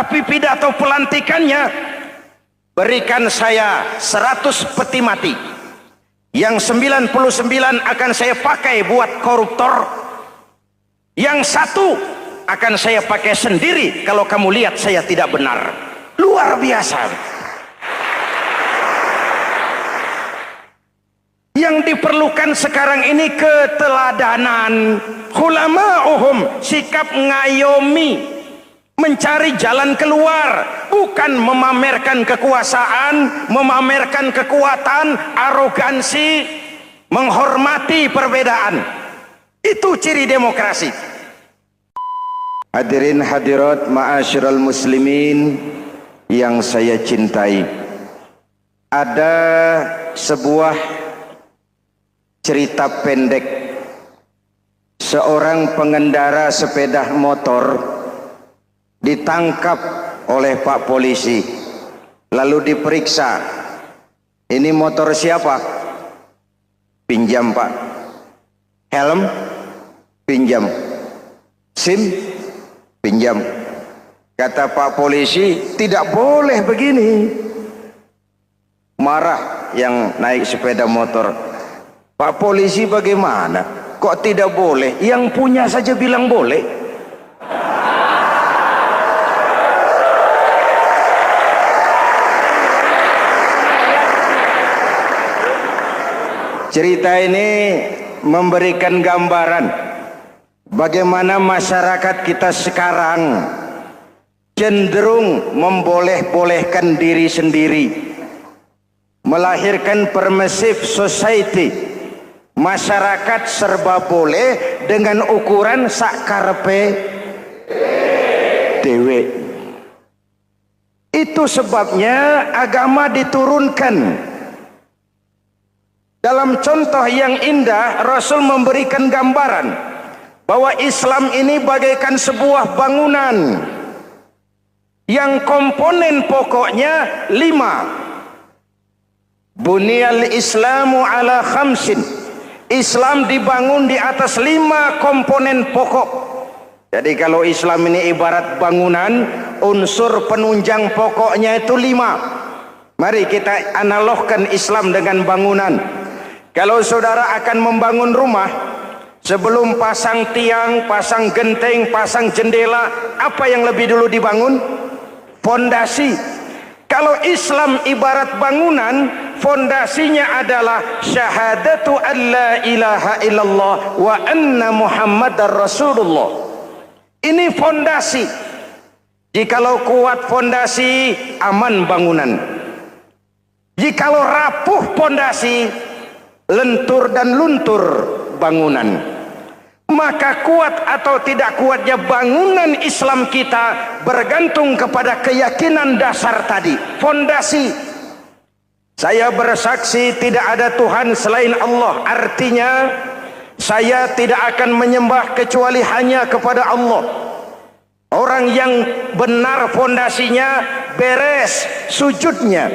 Tapi pidato pelantikannya, berikan saya 100 peti mati, yang 99 akan saya pakai buat koruptor, yang 1 akan saya pakai sendiri kalau kamu lihat saya tidak benar. Luar biasa. Yang diperlukan sekarang ini keteladanan, hulama'uhum, sikap ngayomi, mencari jalan keluar, bukan memamerkan kekuasaan, memamerkan kekuatan, arogansi, menghormati perbedaan. Itu ciri demokrasi. Hadirin hadirat ma'asyiral muslimin yang saya cintai, ada sebuah cerita pendek. Seorang pengendara sepeda motor ditangkap oleh Pak Polisi, lalu diperiksa. Ini motor siapa? Pinjam Pak. Helm? Pinjam. SIM? Pinjam. Kata Pak Polisi, tidak boleh begini. Marah yang naik sepeda motor. Pak Polisi bagaimana? Kok tidak boleh? Yang punya saja bilang boleh. Cerita ini memberikan gambaran bagaimana masyarakat kita sekarang cenderung memboleh-bolehkan diri sendiri, melahirkan permissive society. Masyarakat serba boleh dengan ukuran sakarepe dewe. Itu sebabnya agama diturunkan. Dalam contoh yang indah, Rasul memberikan gambaran bahwa Islam ini bagaikan sebuah bangunan yang komponen pokoknya 5. Bunyal Islamu ala khamsin. Islam dibangun di atas 5 komponen pokok. Jadi kalau Islam ini ibarat bangunan, unsur penunjang pokoknya itu 5. Mari kita analogkan Islam dengan bangunan. Kalau saudara akan membangun rumah, sebelum pasang tiang, pasang genteng, pasang jendela, apa yang lebih dulu dibangun? Fondasi. Kalau Islam ibarat bangunan, fondasinya adalah syahadatu an la ilaha illallah wa anna muhammadar rasulullah. Ini fondasi. Jikalau kuat fondasi, aman bangunan. Jikalau rapuh fondasi, lentur dan luntur bangunan. Maka kuat atau tidak kuatnya bangunan Islam kita bergantung kepada keyakinan dasar tadi, fondasi. Saya bersaksi tidak ada Tuhan selain Allah, artinya saya tidak akan menyembah kecuali hanya kepada Allah. Orang yang benar fondasinya beres sujudnya.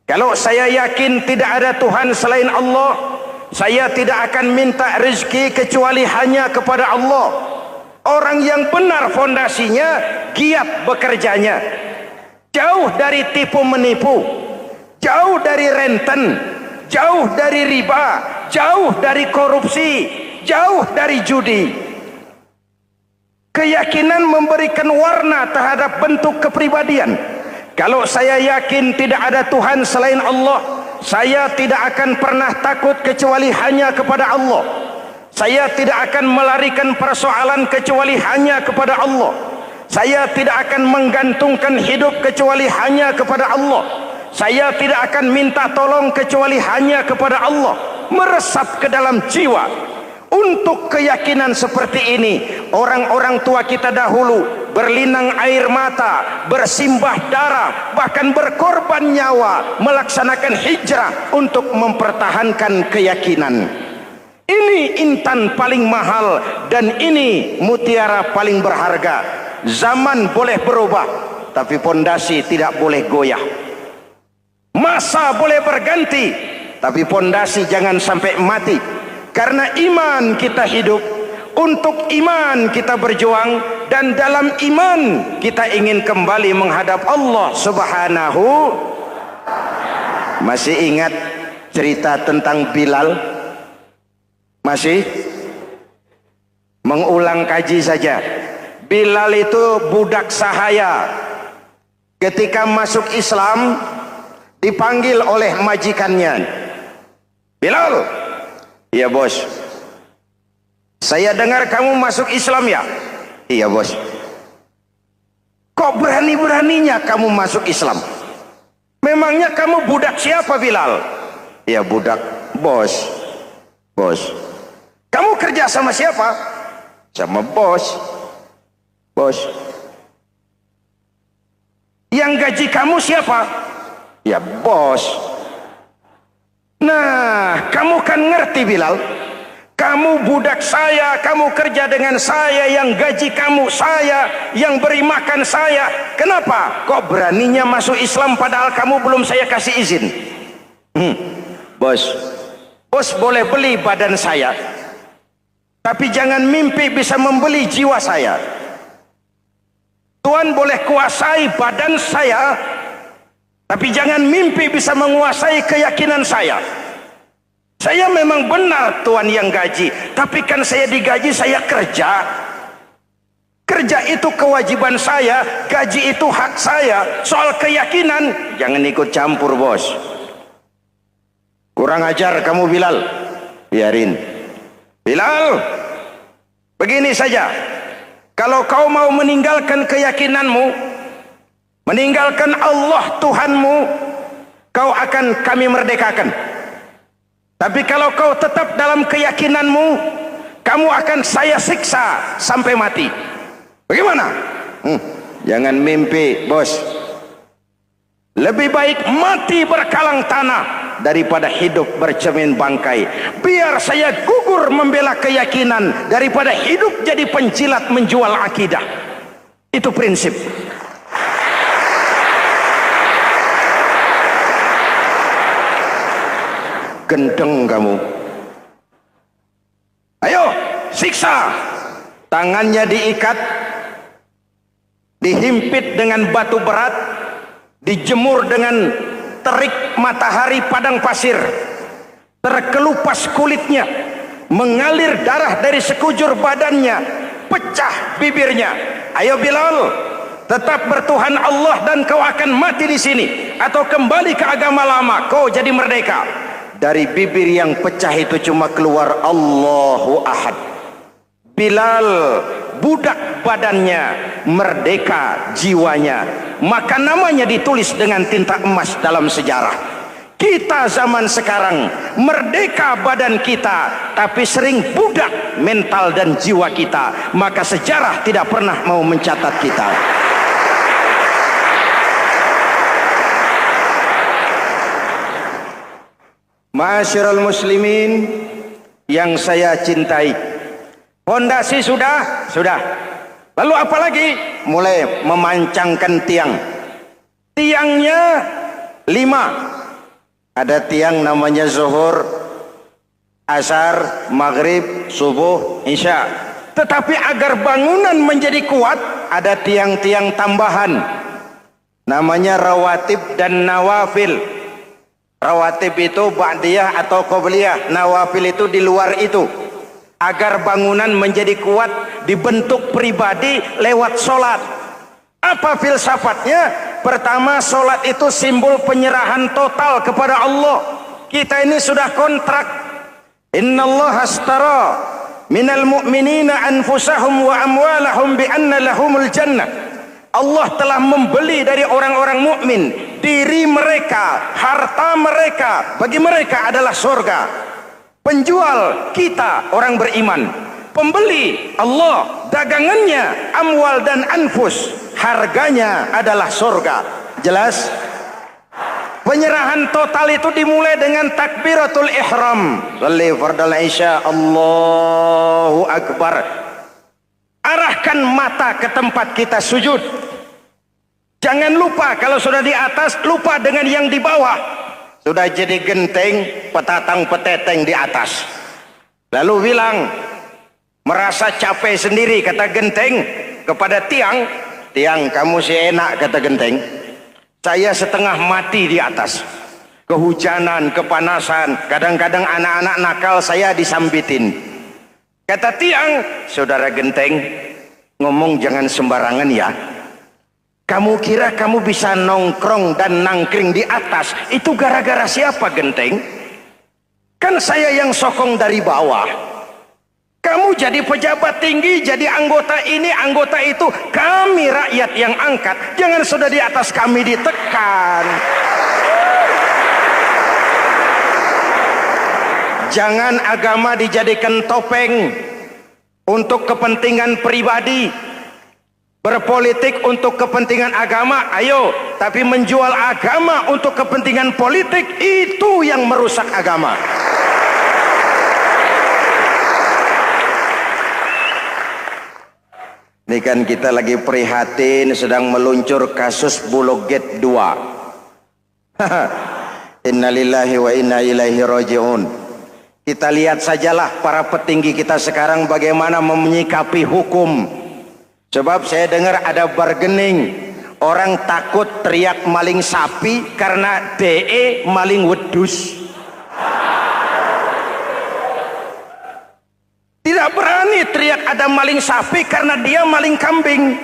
Kalau saya yakin tidak ada Tuhan selain Allah, saya tidak akan minta rezeki kecuali hanya kepada Allah. Orang yang benar fondasinya, giat bekerjanya, jauh dari tipu menipu, jauh dari renten, jauh dari riba, jauh dari korupsi, jauh dari judi. Keyakinan memberikan warna terhadap bentuk kepribadian. Kalau saya yakin tidak ada Tuhan selain Allah, saya tidak akan pernah takut kecuali hanya kepada Allah. Saya tidak akan melarikan persoalan kecuali hanya kepada Allah. Saya tidak akan menggantungkan hidup kecuali hanya kepada Allah. Saya tidak akan minta tolong kecuali hanya kepada Allah. Meresap ke dalam jiwa. Untuk keyakinan seperti ini, orang-orang tua kita dahulu berlinang air mata, bersimbah darah, bahkan berkorban nyawa, melaksanakan hijrah untuk mempertahankan keyakinan. Ini intan paling mahal dan ini mutiara paling berharga. Zaman boleh berubah, tapi pondasi tidak boleh goyah. Masa boleh berganti, tapi pondasi jangan sampai mati. Karena iman kita hidup, untuk iman kita berjuang, dan dalam iman kita ingin kembali menghadap Allah Subhanahu. Masih ingat cerita tentang Bilal? Masih? Mengulang kaji saja. Bilal itu budak sahaya. Ketika masuk Islam dipanggil oleh majikannya. Bilal, iya bos. Saya dengar kamu masuk Islam ya? Iya bos. Kok berani-beraninya kamu masuk Islam? Memangnya kamu budak siapa Bilal? Ya budak bos. Bos. Kamu kerja sama siapa? Sama bos. Bos. Yang gaji kamu siapa? Ya bos. Nah, kamu kan ngerti Bilal. Kamu budak saya, kamu kerja dengan saya, yang gaji kamu saya, yang beri makan saya. Kenapa? Kok beraninya masuk Islam padahal kamu belum saya kasih izin? Bos, bos boleh beli badan saya, tapi jangan mimpi bisa membeli jiwa saya. Tuhan boleh kuasai badan saya, tapi jangan mimpi bisa menguasai keyakinan saya. Saya memang benar Tuhan yang gaji, tapi kan saya digaji, saya kerja. Kerja itu kewajiban saya, gaji itu hak saya. Soal keyakinan, jangan ikut campur bos. Kurang ajar kamu Bilal. Biarin. Bilal, begini saja. Kalau kau mau meninggalkan keyakinanmu, meninggalkan Allah Tuhanmu, kau akan kami merdekakan. Tapi kalau kau tetap dalam keyakinanmu, kamu akan saya siksa sampai mati. Bagaimana? Jangan mimpi, bos. Lebih baik mati berkalang tanah daripada hidup bercermin bangkai. Biar saya gugur membela keyakinan daripada hidup jadi penjilat menjual akidah. Itu prinsip. Gendeng kamu. Ayo, siksa. Tangannya diikat, dihimpit dengan batu berat, dijemur dengan terik matahari padang pasir, terkelupas kulitnya, mengalir darah dari sekujur badannya, pecah bibirnya. Ayo Bilal, tetap bertuhan Allah dan kau akan mati di sini, atau kembali ke agama lama, kau jadi merdeka. Dari bibir yang pecah itu cuma keluar Allahu Ahad. Bilal budak badannya, merdeka jiwanya, maka namanya ditulis dengan tinta emas dalam sejarah. Kita zaman sekarang merdeka badan kita, tapi sering budak mental dan jiwa kita, maka sejarah tidak pernah mau mencatat kita. Ma'asyiral muslimin yang saya cintai, fondasi sudah. Lalu apa lagi? Mulai memancangkan tiang. Tiangnya 5. Ada tiang namanya zuhur, asar, maghrib, subuh, isya. Tetapi agar bangunan menjadi kuat, ada tiang-tiang tambahan. Namanya rawatib dan nawafil. Rawatib itu ba'diyah atau qobliyah, nawafil itu di luar itu. Agar bangunan menjadi kuat, dibentuk pribadi lewat solat. Apa filsafatnya? Pertama, solat itu simbol penyerahan total kepada Allah. Kita ini sudah kontrak. Innallaha astara minal mu'minina anfusahum wa amwalahum bi anna lahumul jannah. Allah telah membeli dari orang-orang mukmin diri mereka, harta mereka, bagi mereka adalah surga. Penjual kita orang beriman, pembeli Allah, dagangannya amwal dan anfus, harganya adalah surga. Jelas? Penyerahan total itu dimulai dengan takbiratul ihram. Shalli fardal isya, Allahu akbar. Arahkan mata ke tempat kita sujud. Jangan lupa kalau sudah di atas, lupa dengan yang di bawah. Sudah jadi genteng, petatang peteteng di atas. Lalu bilang, merasa capek sendiri, kata genteng, kepada tiang, tiang kamu si enak, kata genteng, saya setengah mati di atas, kehujanan, kepanasan, kadang-kadang anak-anak nakal saya disambitin. Kata tiang, saudara genteng, ngomong jangan sembarangan ya. Kamu kira kamu bisa nongkrong dan nangkring di atas, itu gara-gara siapa genteng? Kan saya yang sokong dari bawah. Kamu jadi pejabat tinggi, jadi anggota ini, anggota itu. Kami rakyat yang angkat. Jangan sudah di atas kami ditekan. Jangan agama dijadikan topeng untuk kepentingan pribadi. Berpolitik untuk kepentingan agama, ayo. Tapi menjual agama untuk kepentingan politik, itu yang merusak agama. Ini kan kita lagi prihatin sedang meluncur kasus Bulog Gate 2. Innalillahi wa inna ilaihi raji'un. Kita lihat sajalah para petinggi kita sekarang bagaimana menyikapi hukum. Sebab saya dengar ada bargaining. Orang takut teriak maling sapi karena DE maling wedus. Tidak berani teriak ada maling sapi karena dia maling kambing.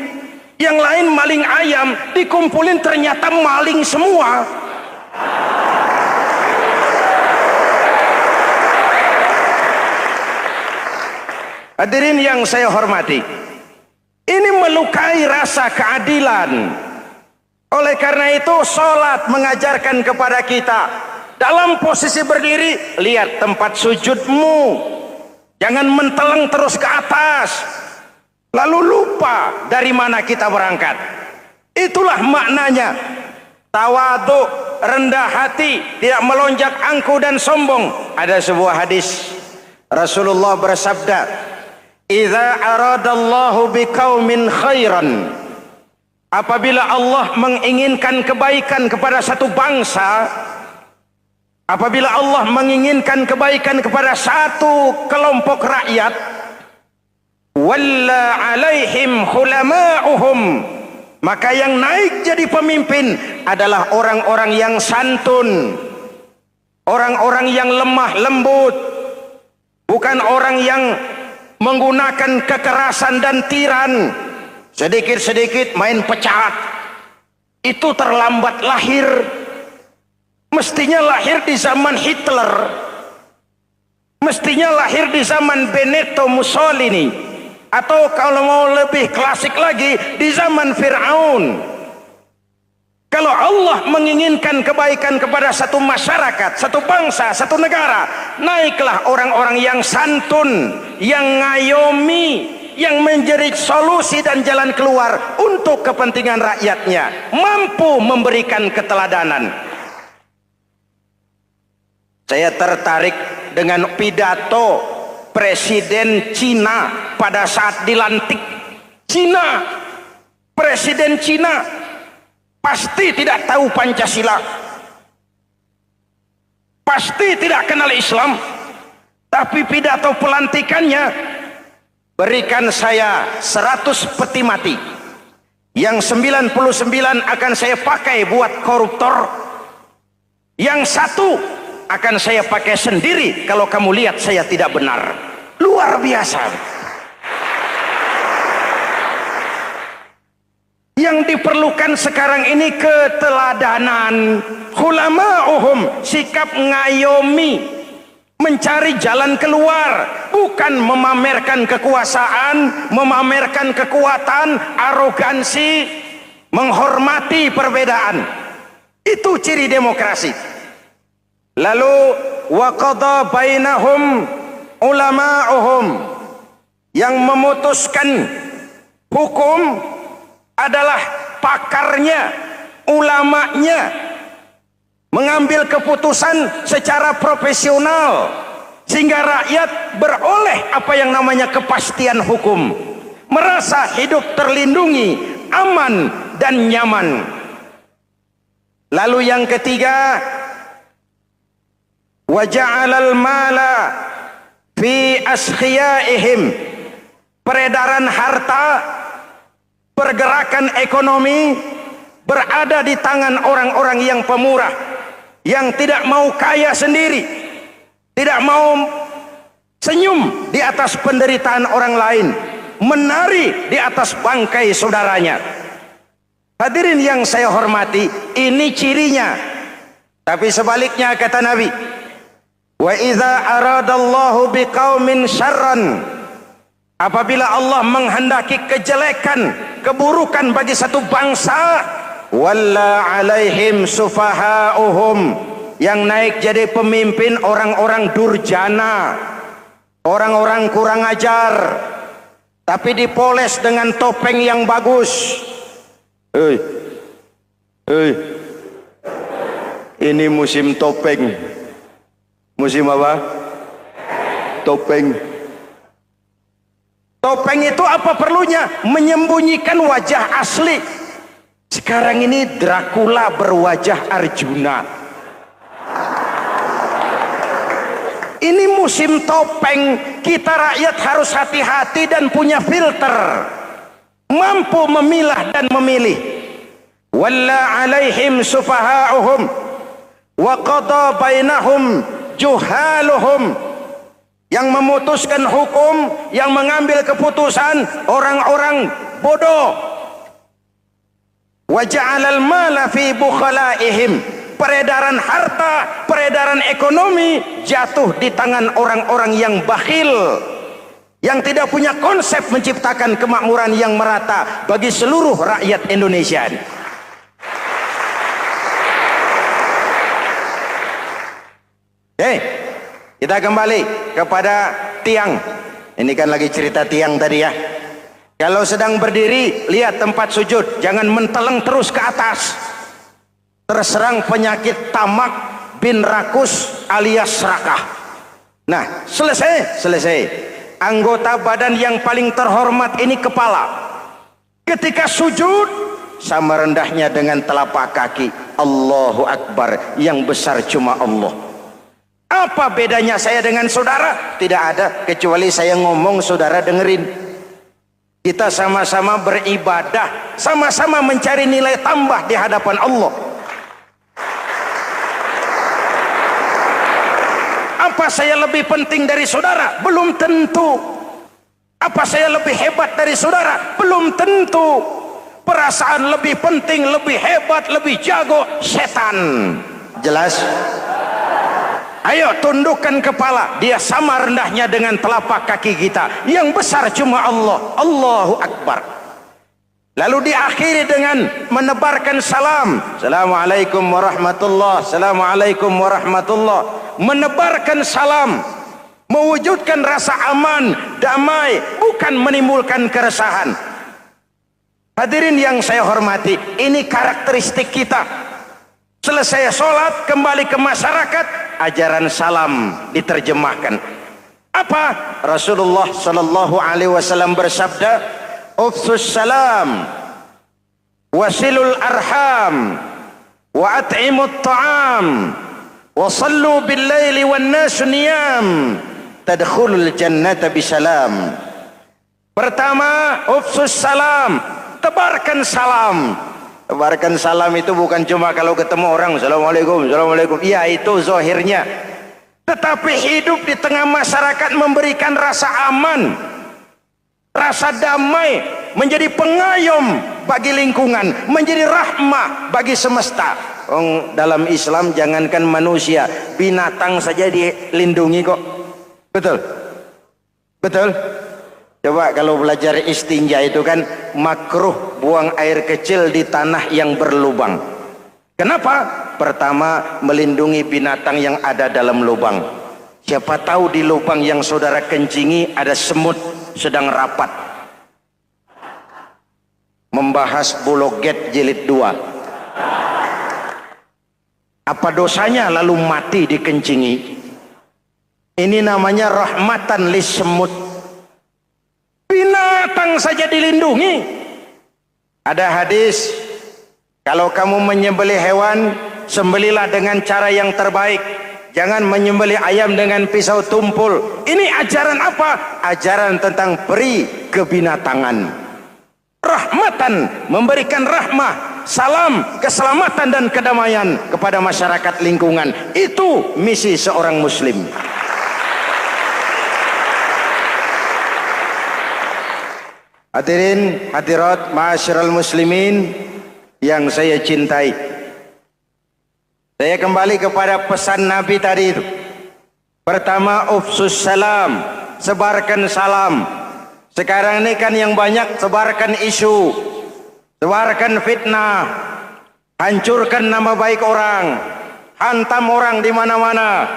Yang lain maling ayam, dikumpulin ternyata maling semua. Hadirin yang saya hormati, ini melukai rasa keadilan. Oleh karena itu sholat mengajarkan kepada kita, dalam posisi berdiri, lihat tempat sujudmu. Jangan menteleng terus ke atas, lalu lupa dari mana kita berangkat. Itulah maknanya tawadhu, rendah hati, tidak melonjak angku dan sombong. Ada sebuah hadis Rasulullah bersabda, "Idza aradallahu biqaumin khairan." Apabila Allah menginginkan kebaikan kepada satu bangsa, apabila Allah menginginkan kebaikan kepada satu kelompok rakyat, walla alaihim khulama'uhum, maka yang naik jadi pemimpin adalah orang-orang yang santun, orang-orang yang lemah lembut, bukan orang yang menggunakan kekerasan dan tiran, sedikit-sedikit main pecat. Itu terlambat lahir. Mestinya lahir di zaman Hitler, mestinya lahir di zaman Benito Mussolini, atau kalau mau lebih klasik lagi di zaman Fir'aun. Kalau Allah menginginkan kebaikan kepada satu masyarakat, satu bangsa, satu negara, naiklah orang-orang yang santun, yang ngayomi, yang menjadi solusi dan jalan keluar untuk kepentingan rakyatnya, mampu memberikan keteladanan. Saya tertarik dengan pidato Presiden Cina pada saat dilantik. Cina, Presiden Cina pasti tidak tahu Pancasila, pasti tidak kenal Islam, tapi pidato pelantikannya, berikan saya 100 peti mati, yang 99 akan saya pakai buat koruptor, yang satu akan saya pakai sendiri kalau kamu lihat saya tidak benar. Luar biasa. Yang diperlukan sekarang ini keteladanan. Khulama'uhum, sikap ngayomi, mencari jalan keluar, bukan memamerkan kekuasaan, memamerkan kekuatan, arogansi, menghormati perbedaan. Itu ciri demokrasi. Lalu wa qada bainahum ulama'uhum, yang memutuskan hukum adalah pakarnya, ulamanya, mengambil keputusan secara profesional sehingga rakyat beroleh apa yang namanya kepastian hukum, merasa hidup terlindungi, aman dan nyaman. Lalu yang ketiga, wa ja'alal mala fi askhiyaihim, peredaran harta pergerakan ekonomi berada di tangan orang-orang yang pemurah, yang tidak mau kaya sendiri, tidak mau senyum di atas penderitaan orang lain, menari di atas bangkai saudaranya. Hadirin yang saya hormati, ini cirinya. Tapi sebaliknya kata Nabi, wa idza aradallahu biqaumin syarran, apabila Allah menghendaki kejelekan, keburukan bagi satu bangsa, walla alaihim sufahauhum, yang naik jadi pemimpin orang-orang durjana, orang-orang kurang ajar, tapi dipoles dengan topeng yang bagus. Ini musim topeng. Musim apa? Topeng. Topeng itu apa perlunya? Menyembunyikan wajah asli. Sekarang ini Dracula berwajah Arjuna. Ini musim topeng. Kita rakyat harus hati-hati dan punya filter, mampu memilah dan memilih. Walla alaihim sufahauhum wa qada bainahum juhaluhum, yang memutuskan hukum, yang mengambil keputusan orang-orang bodoh. Wa ja'alal mala fi bukhalaihim, peredaran harta, peredaran ekonomi jatuh di tangan orang-orang yang bakhil, yang tidak punya konsep menciptakan kemakmuran yang merata bagi seluruh rakyat Indonesia. Kita kembali kepada tiang. Ini kan lagi cerita tiang tadi ya. Kalau sedang berdiri, lihat tempat sujud, jangan menteleng terus ke atas. Terserang penyakit tamak bin rakus alias serakah. Nah, selesai. Anggota badan yang paling terhormat ini kepala. Ketika sujud, sama rendahnya dengan telapak kaki. Allahu Akbar, yang besar cuma Allah. Apa bedanya saya dengan saudara? Tidak ada, kecuali saya ngomong saudara dengerin. Kita sama-sama beribadah, sama-sama mencari nilai tambah di hadapan Allah. Apa saya lebih penting dari saudara? Belum tentu. Apa saya lebih hebat dari saudara? Belum tentu. Perasaan lebih penting, lebih hebat, lebih jago setan. Jelas? Ayo tundukkan kepala, dia sama rendahnya dengan telapak kaki kita. Yang besar cuma Allah. Allahu Akbar. Lalu diakhiri dengan menebarkan salam. Assalamualaikum warahmatullah. Assalamualaikum warahmatullah. Menebarkan salam, mewujudkan rasa aman, damai, bukan menimbulkan keresahan. Hadirin yang saya hormati, ini karakteristik kita. Selesai sholat, kembali ke masyarakat, ajaran salam diterjemahkan. Apa? Rasulullah sallallahu alaihi wasallam bersabda, "Ufsus salam, wasilul arham, wa at'imut ta'am, wa sallu bil laili wan nasu niyam, tadkhulul jannata bisalam." Pertama, ufsus salam, tebarkan salam. Tebarkan salam itu bukan cuma kalau ketemu orang assalamualaikum, assalamualaikum. Iya, itu zahirnya. Tetapi hidup di tengah masyarakat memberikan rasa aman, rasa damai, menjadi pengayom bagi lingkungan, menjadi rahmah bagi semesta. Dalam Islam jangankan manusia, binatang saja dilindungi kok. Betul? Betul? Coba kalau belajar istinja itu kan makruh buang air kecil di tanah yang berlubang. Kenapa? Pertama, melindungi binatang yang ada dalam lubang. Siapa tahu di lubang yang saudara kencingi ada semut sedang rapat membahas Bologet jilid 2. Apa dosanya lalu mati dikencingi? Ini namanya rahmatan lis semut. Binatang saja dilindungi. Ada hadis, kalau kamu menyembelih hewan, sembelilah dengan cara yang terbaik. Jangan menyembelih ayam dengan pisau tumpul. Ini ajaran apa? Ajaran tentang peri kebinatangan. rahmatan, memberikan rahmah, salam, keselamatan dan kedamaian kepada masyarakat lingkungan. Itu misi seorang muslim. Hadirin hadirat ma'asyiral muslimin yang saya cintai, saya kembali kepada pesan Nabi tadi itu. Pertama, ufsus salam, sebarkan salam. Sekarang ini kan yang banyak sebarkan isu, sebarkan fitnah, hancurkan nama baik orang, hantam orang di mana-mana.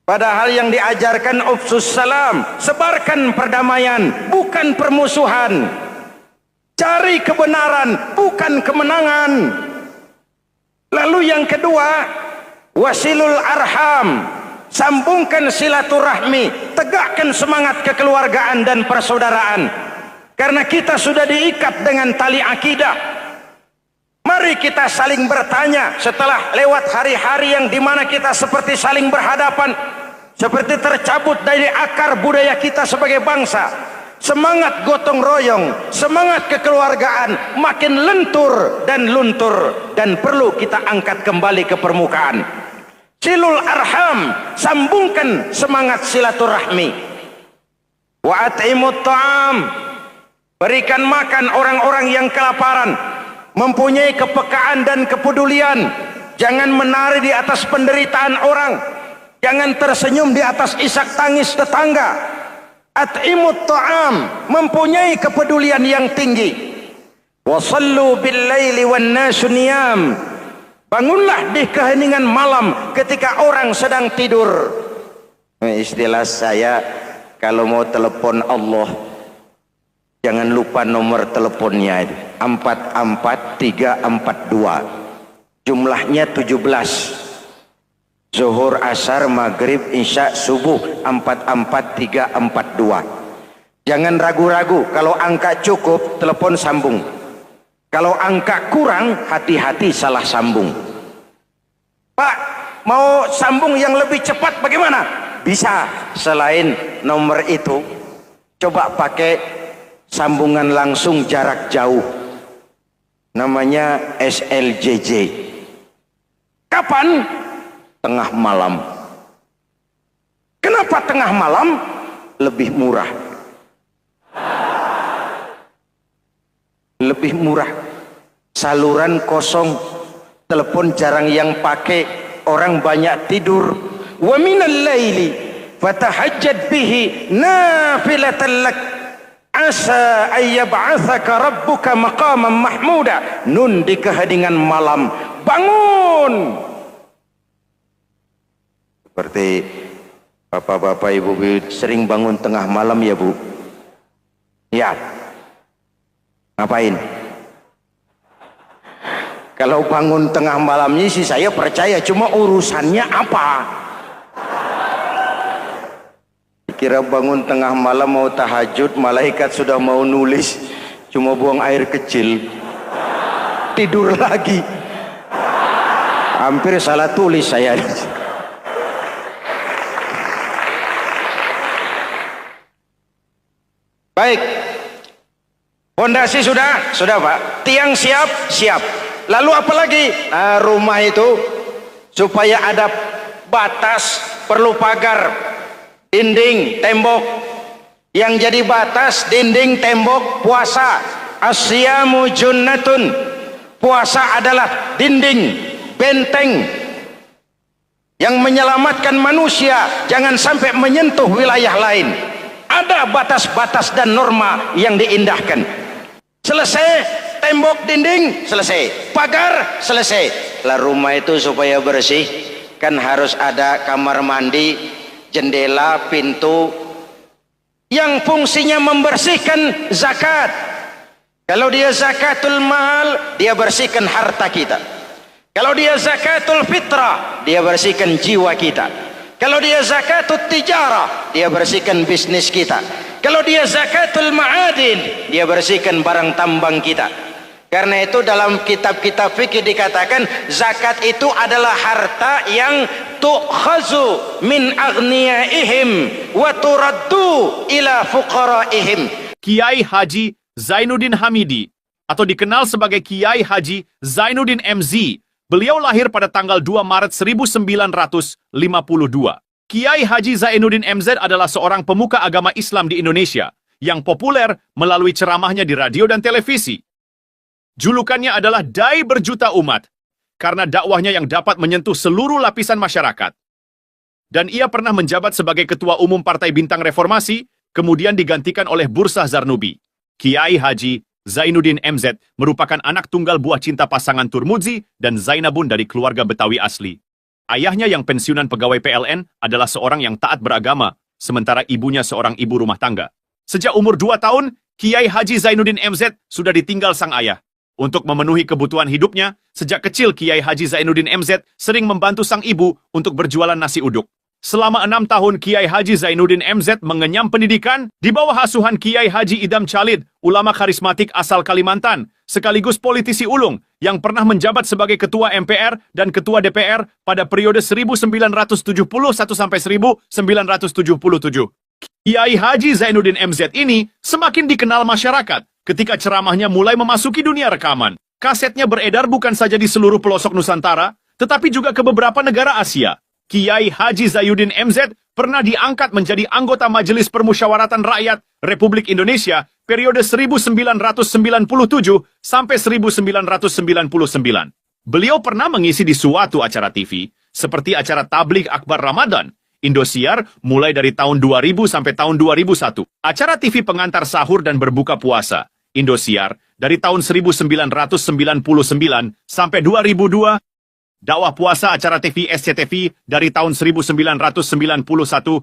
Padahal yang diajarkan ufsus salam, sebarkan perdamaian, bukan permusuhan. Cari kebenaran, bukan kemenangan. Lalu yang kedua, wasilul arham, sambungkan silaturahmi, tegakkan semangat kekeluargaan dan persaudaraan. Karena kita sudah diikat dengan tali akidah. Mari kita saling bertanya setelah lewat hari-hari yang dimana kita seperti saling berhadapan, seperti tercabut dari akar budaya kita sebagai bangsa. Semangat gotong royong, semangat kekeluargaan makin lentur dan luntur, dan perlu kita angkat kembali ke permukaan. Silul arham, sambungkan semangat silaturahmi. Wa at'imut ta'am, berikan makan orang-orang yang kelaparan, mempunyai kepekaan dan kepedulian. Jangan menari di atas penderitaan orang, jangan tersenyum di atas isak tangis tetangga. At'imut ta'am, mempunyai kepedulian yang tinggi. Wa sallu bil laili wan nasu niyam, bangunlah di keheningan malam ketika orang sedang tidur. Istilah saya, kalau mau telepon Allah, jangan lupa nomor teleponnya itu 44342. Jumlahnya 17. Zuhur, asar, maghrib, isya, subuh 44342. Jangan ragu-ragu, kalau angka cukup telepon sambung. Kalau angka kurang, hati-hati salah sambung. Pak, mau sambung yang lebih cepat bagaimana? Bisa, selain nomor itu, coba pakai sambungan langsung jarak jauh. Namanya SLJJ. Kapan? Tengah malam. Kenapa tengah malam? Lebih murah. Lebih murah. Saluran kosong, telepon jarang yang pakai, orang banyak tidur. Wa minal laili fatahajjad bihi nafilatan lak asa ayyab'atsaka rabbuka maqaman mahmuda. Nun, di keheningan malam bangun. Seperti bapak-bapak, ibu-ibu sering bangun tengah malam ya Bu? Ya. Ngapain? Kalau bangun tengah malamnya sih saya percaya, cuma urusannya apa? Kira bangun tengah malam mau tahajud, malaikat sudah mau nulis, cuma buang air kecil, tidur lagi. Hampir salah tulis saya. Baik, fondasi sudah Pak, tiang siap. Lalu apa lagi? Nah, rumah itu supaya ada batas, perlu pagar, dinding, tembok. Yang jadi batas, dinding, tembok, puasa. Asyamu junnatun, puasa adalah dinding, benteng yang menyelamatkan manusia jangan sampai menyentuh wilayah lain. Ada batas-batas dan norma yang diindahkan. Selesai, tembok, dinding, selesai. Pagar, selesai. Lah rumah itu supaya bersih, kan harus ada kamar mandi, jendela, pintu, yang fungsinya membersihkan zakat. Kalau dia zakatul mal, dia bersihkan harta kita. Kalau dia zakatul fitrah, dia bersihkan jiwa kita. Kalau dia zakatul tijarah, dia bersihkan bisnis kita. Kalau dia zakatul ma'adin, dia bersihkan barang tambang kita. Karena itu dalam kitab-kitab fikih dikatakan zakat itu adalah harta yang tu'khazu min aghniyaihim wa turaddu ila fuqaraihim. Kiai Haji Zainuddin Hamidi, atau dikenal sebagai Kiai Haji Zainuddin MZ. Beliau lahir pada tanggal 2 Maret 1952. Kiai Haji Zainuddin MZ adalah seorang pemuka agama Islam di Indonesia yang populer melalui ceramahnya di radio dan televisi. Julukannya adalah Dai Berjuta Umat karena dakwahnya yang dapat menyentuh seluruh lapisan masyarakat. Dan ia pernah menjabat sebagai Ketua Umum Partai Bintang Reformasi, kemudian digantikan oleh Bursah Zarnubi. Kiai Haji Zainuddin MZ merupakan anak tunggal buah cinta pasangan Turmuzi dan Zainabun dari keluarga Betawi asli. Ayahnya yang pensiunan pegawai PLN adalah seorang yang taat beragama, sementara ibunya seorang ibu rumah tangga. Sejak umur 2 tahun, Kiai Haji Zainuddin MZ sudah ditinggal sang ayah. Untuk memenuhi kebutuhan hidupnya, sejak kecil Kiai Haji Zainuddin MZ sering membantu sang ibu untuk berjualan nasi uduk. Selama 6 tahun Kiai Haji Zainuddin MZ mengenyam pendidikan di bawah asuhan Kiai Haji Idam Chalid, ulama karismatik asal Kalimantan, sekaligus politisi ulung yang pernah menjabat sebagai Ketua MPR dan Ketua DPR pada periode 1971 sampai 1977. Kiai Haji Zainuddin MZ ini semakin dikenal masyarakat ketika ceramahnya mulai memasuki dunia rekaman. Kasetnya beredar bukan saja di seluruh pelosok Nusantara, tetapi juga ke beberapa negara Asia. Kiai Haji Zainuddin MZ pernah diangkat menjadi anggota Majelis Permusyawaratan Rakyat Republik Indonesia periode 1997 sampai 1999. Beliau pernah mengisi di suatu acara TV, seperti acara Tabligh Akbar Ramadan, Indosiar mulai dari tahun 2000 sampai tahun 2001. Acara TV pengantar sahur dan berbuka puasa, Indosiar, dari tahun 1999 sampai 2002. Dakwah puasa acara TV SCTV dari tahun 1991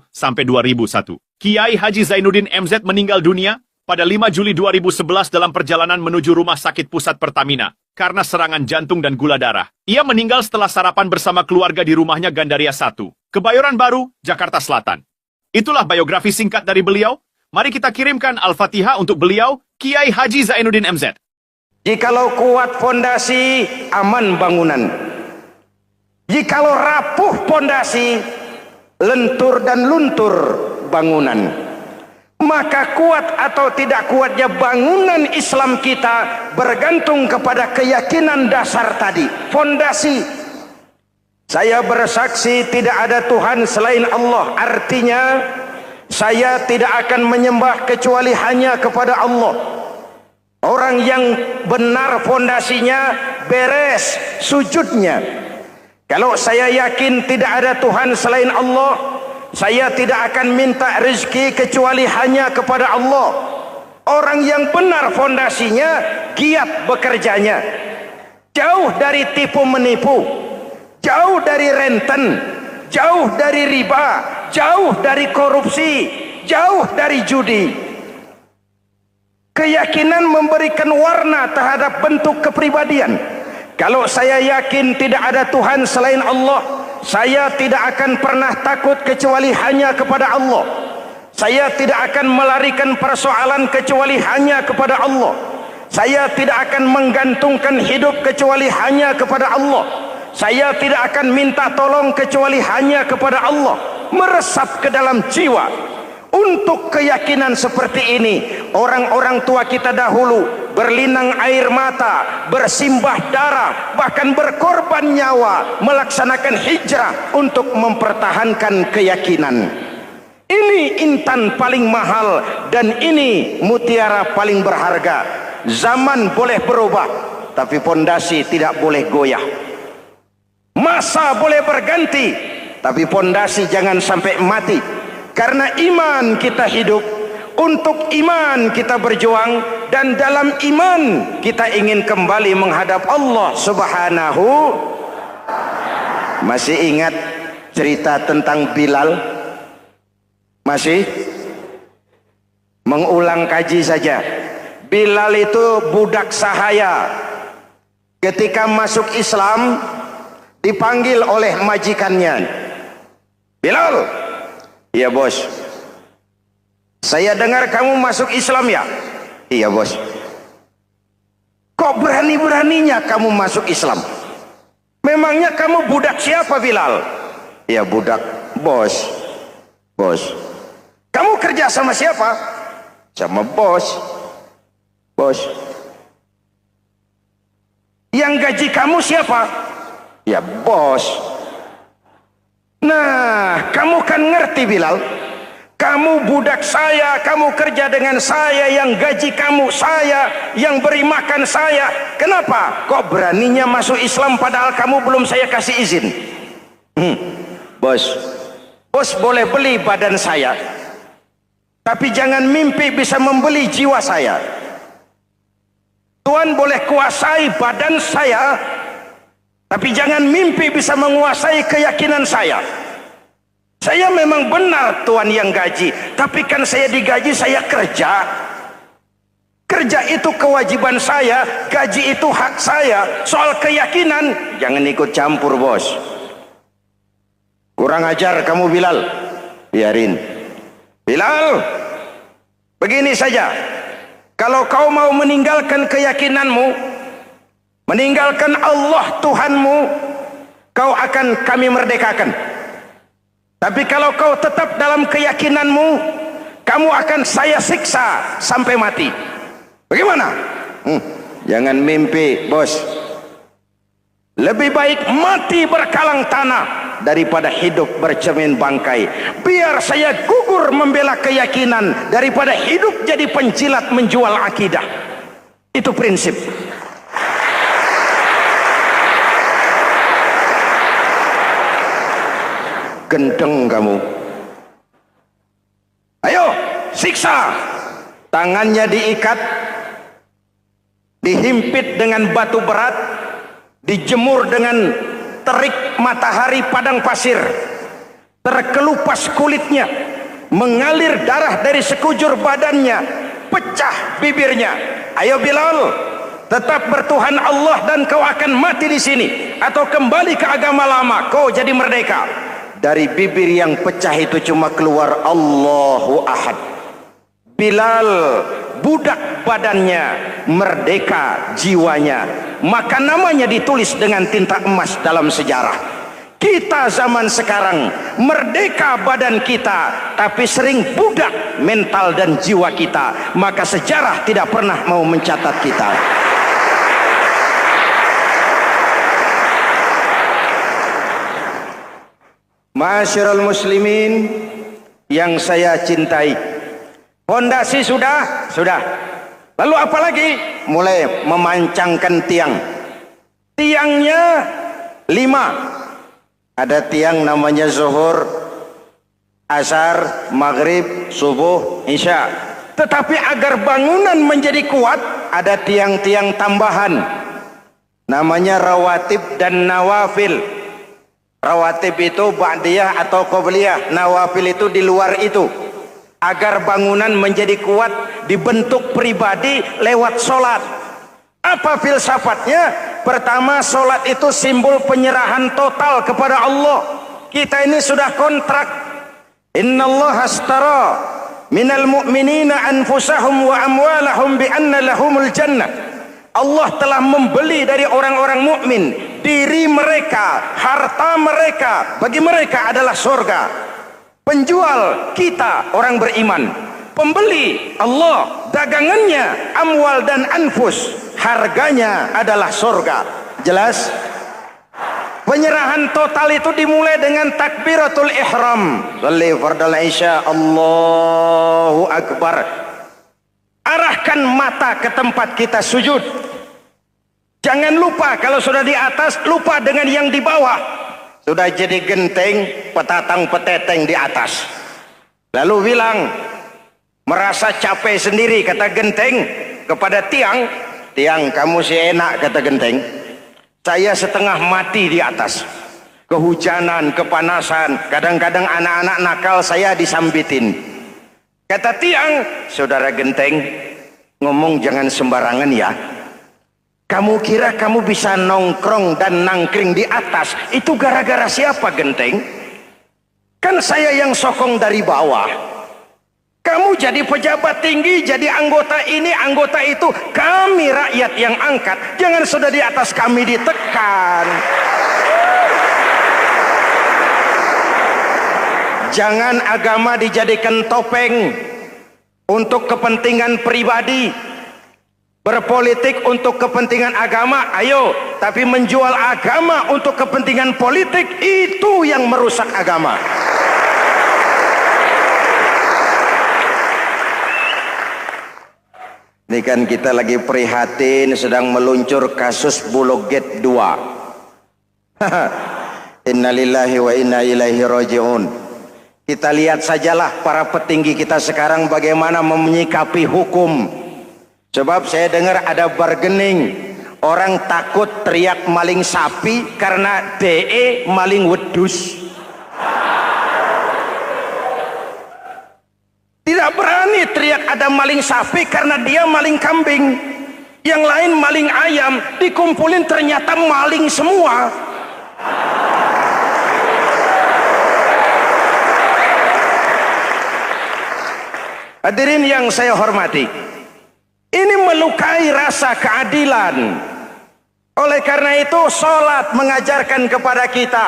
sampai 2001. Kiai Haji Zainuddin MZ meninggal dunia pada 5 Juli 2011 dalam perjalanan menuju Rumah Sakit Pusat Pertamina karena serangan jantung dan gula darah. Ia meninggal setelah sarapan bersama keluarga di rumahnya Gandaria 1, Kebayoran Baru, Jakarta Selatan. Itulah biografi singkat dari beliau. Mari kita kirimkan Al-Fatihah untuk beliau, Kiai Haji Zainuddin MZ. Jikalau kuat fondasi, aman bangunan. Jikalau rapuh pondasi, lentur dan luntur bangunan. Maka kuat atau tidak kuatnya bangunan Islam kita bergantung kepada keyakinan dasar tadi, fondasi. Saya bersaksi tidak ada Tuhan selain Allah, artinya saya tidak akan menyembah kecuali hanya kepada Allah. Orang yang benar fondasinya beres sujudnya. Kalau saya yakin tidak ada Tuhan selain Allah, saya tidak akan minta rezeki kecuali hanya kepada Allah. Orang yang benar fondasinya, giat bekerjanya, jauh dari tipu menipu, jauh dari renten, jauh dari riba, jauh dari korupsi, jauh dari judi. Keyakinan memberikan warna terhadap bentuk kepribadian. Kalau saya yakin tidak ada Tuhan selain Allah, saya tidak akan pernah takut kecuali hanya kepada Allah. Saya tidak akan melarikan persoalan kecuali hanya kepada Allah. Saya tidak akan menggantungkan hidup kecuali hanya kepada Allah. Saya tidak akan minta tolong kecuali hanya kepada Allah. Meresap ke dalam jiwa. Untuk keyakinan seperti ini, orang-orang tua kita dahulu berlinang air mata, bersimbah darah, bahkan berkorban nyawa, melaksanakan hijrah untuk mempertahankan keyakinan. Ini intan paling mahal dan ini mutiara paling berharga. Zaman boleh berubah, tapi pondasi tidak boleh goyah. Masa boleh berganti, tapi pondasi jangan sampai mati. Karena iman kita hidup, untuk iman kita berjuang, dan dalam iman kita ingin kembali menghadap Allah Subhanahu. Masih ingat cerita tentang Bilal? Masih? Mengulang kaji saja. Bilal itu budak sahaya. Ketika masuk Islam, dipanggil oleh majikannya. Bilal, iya bos. Saya dengar kamu masuk Islam ya? Iya bos. Kok berani-beraninya kamu masuk Islam? Memangnya kamu budak siapa Bilal? Iya budak bos. Bos. Kamu kerja sama siapa? Sama bos. Bos. Yang gaji kamu siapa? Ya bos. Nah, kamu kan ngerti Bilal. Kamu budak saya, kamu kerja dengan saya, yang gaji kamu saya, yang beri makan saya. Kenapa? Kok beraninya masuk Islam padahal kamu belum saya kasih izin? Bos, bos boleh beli badan saya, tapi jangan mimpi bisa membeli jiwa saya. Tuhan boleh kuasai badan saya, tapi jangan mimpi bisa menguasai keyakinan saya. Saya memang benar Tuhan yang gaji, tapi kan saya digaji, saya kerja. Kerja itu kewajiban saya, gaji itu hak saya. Soal keyakinan, jangan ikut campur bos. Kurang ajar kamu Bilal. Biarin. Bilal, begini saja. Kalau kau mau meninggalkan keyakinanmu, meninggalkan Allah Tuhanmu, kau akan kami merdekakan. Tapi kalau kau tetap dalam keyakinanmu, kamu akan saya siksa sampai mati. Bagaimana? Jangan mimpi, bos. Lebih baik mati berkalang tanah daripada hidup bercermin bangkai. Biar saya gugur membela keyakinan daripada hidup jadi penjilat menjual akidah. Itu prinsip. Gendeng kamu. Ayo, siksa. Tangannya diikat, dihimpit dengan batu berat, dijemur dengan terik matahari padang pasir, terkelupas kulitnya, mengalir darah dari sekujur badannya, pecah bibirnya. Ayo Bilal, tetap bertuhan Allah dan kau akan mati di sini, atau kembali ke agama lama, kau jadi merdeka. Dari bibir yang pecah itu cuma keluar Allahu Ahad. Bilal budak badannya, merdeka jiwanya, maka namanya ditulis dengan tinta emas dalam sejarah. Kita zaman sekarang merdeka badan kita, tapi sering budak mental dan jiwa kita, maka sejarah tidak pernah mau mencatat kita. Masyarul muslimin yang saya cintai, fondasi sudah. Lalu apa lagi? Mulai memancangkan tiang. Tiangnya 5. Ada tiang namanya zuhur, asar, maghrib, subuh, isya. Tetapi agar bangunan menjadi kuat, ada tiang-tiang tambahan. Namanya rawatib dan nawafil. Rawatib itu ba'diyah atau qobliyah, nawafil itu di luar itu. Agar bangunan menjadi kuat, dibentuk pribadi lewat solat. Apa filsafatnya? Pertama, solat itu simbol penyerahan total kepada Allah. Kita ini sudah kontrak. Innallaha astara minal mu'minina anfusahum wa amwalahum bi anna lahumul jannah. Allah telah membeli dari orang-orang mukmin diri mereka, harta mereka, bagi mereka adalah surga. Penjual kita orang beriman, pembeli Allah, dagangannya amwal dan anfus, harganya adalah surga. Jelas? Penyerahan total itu dimulai dengan takbiratul ihram. Shalli fardal isya, Allahu akbar. Arahkan mata ke tempat kita sujud. Jangan lupa kalau sudah di atas, lupa dengan yang di bawah. Sudah jadi genteng, petatang peteteng di atas. Lalu bilang, merasa capek sendiri, kata genteng kepada tiang. Tiang, kamu sih enak, kata genteng. Saya setengah mati di atas. Kehujanan, kepanasan, kadang-kadang anak-anak nakal saya disambitin. Kata tiang, saudara genteng, ngomong jangan sembarangan ya. Kamu kira kamu bisa nongkrong dan nangkring di atas, itu gara-gara siapa genteng? Kan saya yang sokong dari bawah. Kamu jadi pejabat tinggi, jadi anggota ini, anggota itu. Kami rakyat yang angkat, jangan sudah di atas kami ditekan. Jangan agama dijadikan topeng untuk kepentingan pribadi. Berpolitik untuk kepentingan agama, ayo. Tapi menjual agama untuk kepentingan politik, itu yang merusak agama. Ini kan kita lagi prihatin sedang meluncur kasus Bulog Gate 2. Innalillahi wa inna ilaihi raji'un. Kita lihat sajalah para petinggi kita sekarang bagaimana menyikapi hukum. Sebab saya dengar ada bargaining, orang takut teriak maling sapi karena DE maling wedus. Tidak berani teriak ada maling sapi karena dia maling kambing. Yang lain maling ayam, dikumpulin ternyata maling semua. Hadirin yang saya hormati, ini melukai rasa keadilan. Oleh karena itu, sholat mengajarkan kepada kita,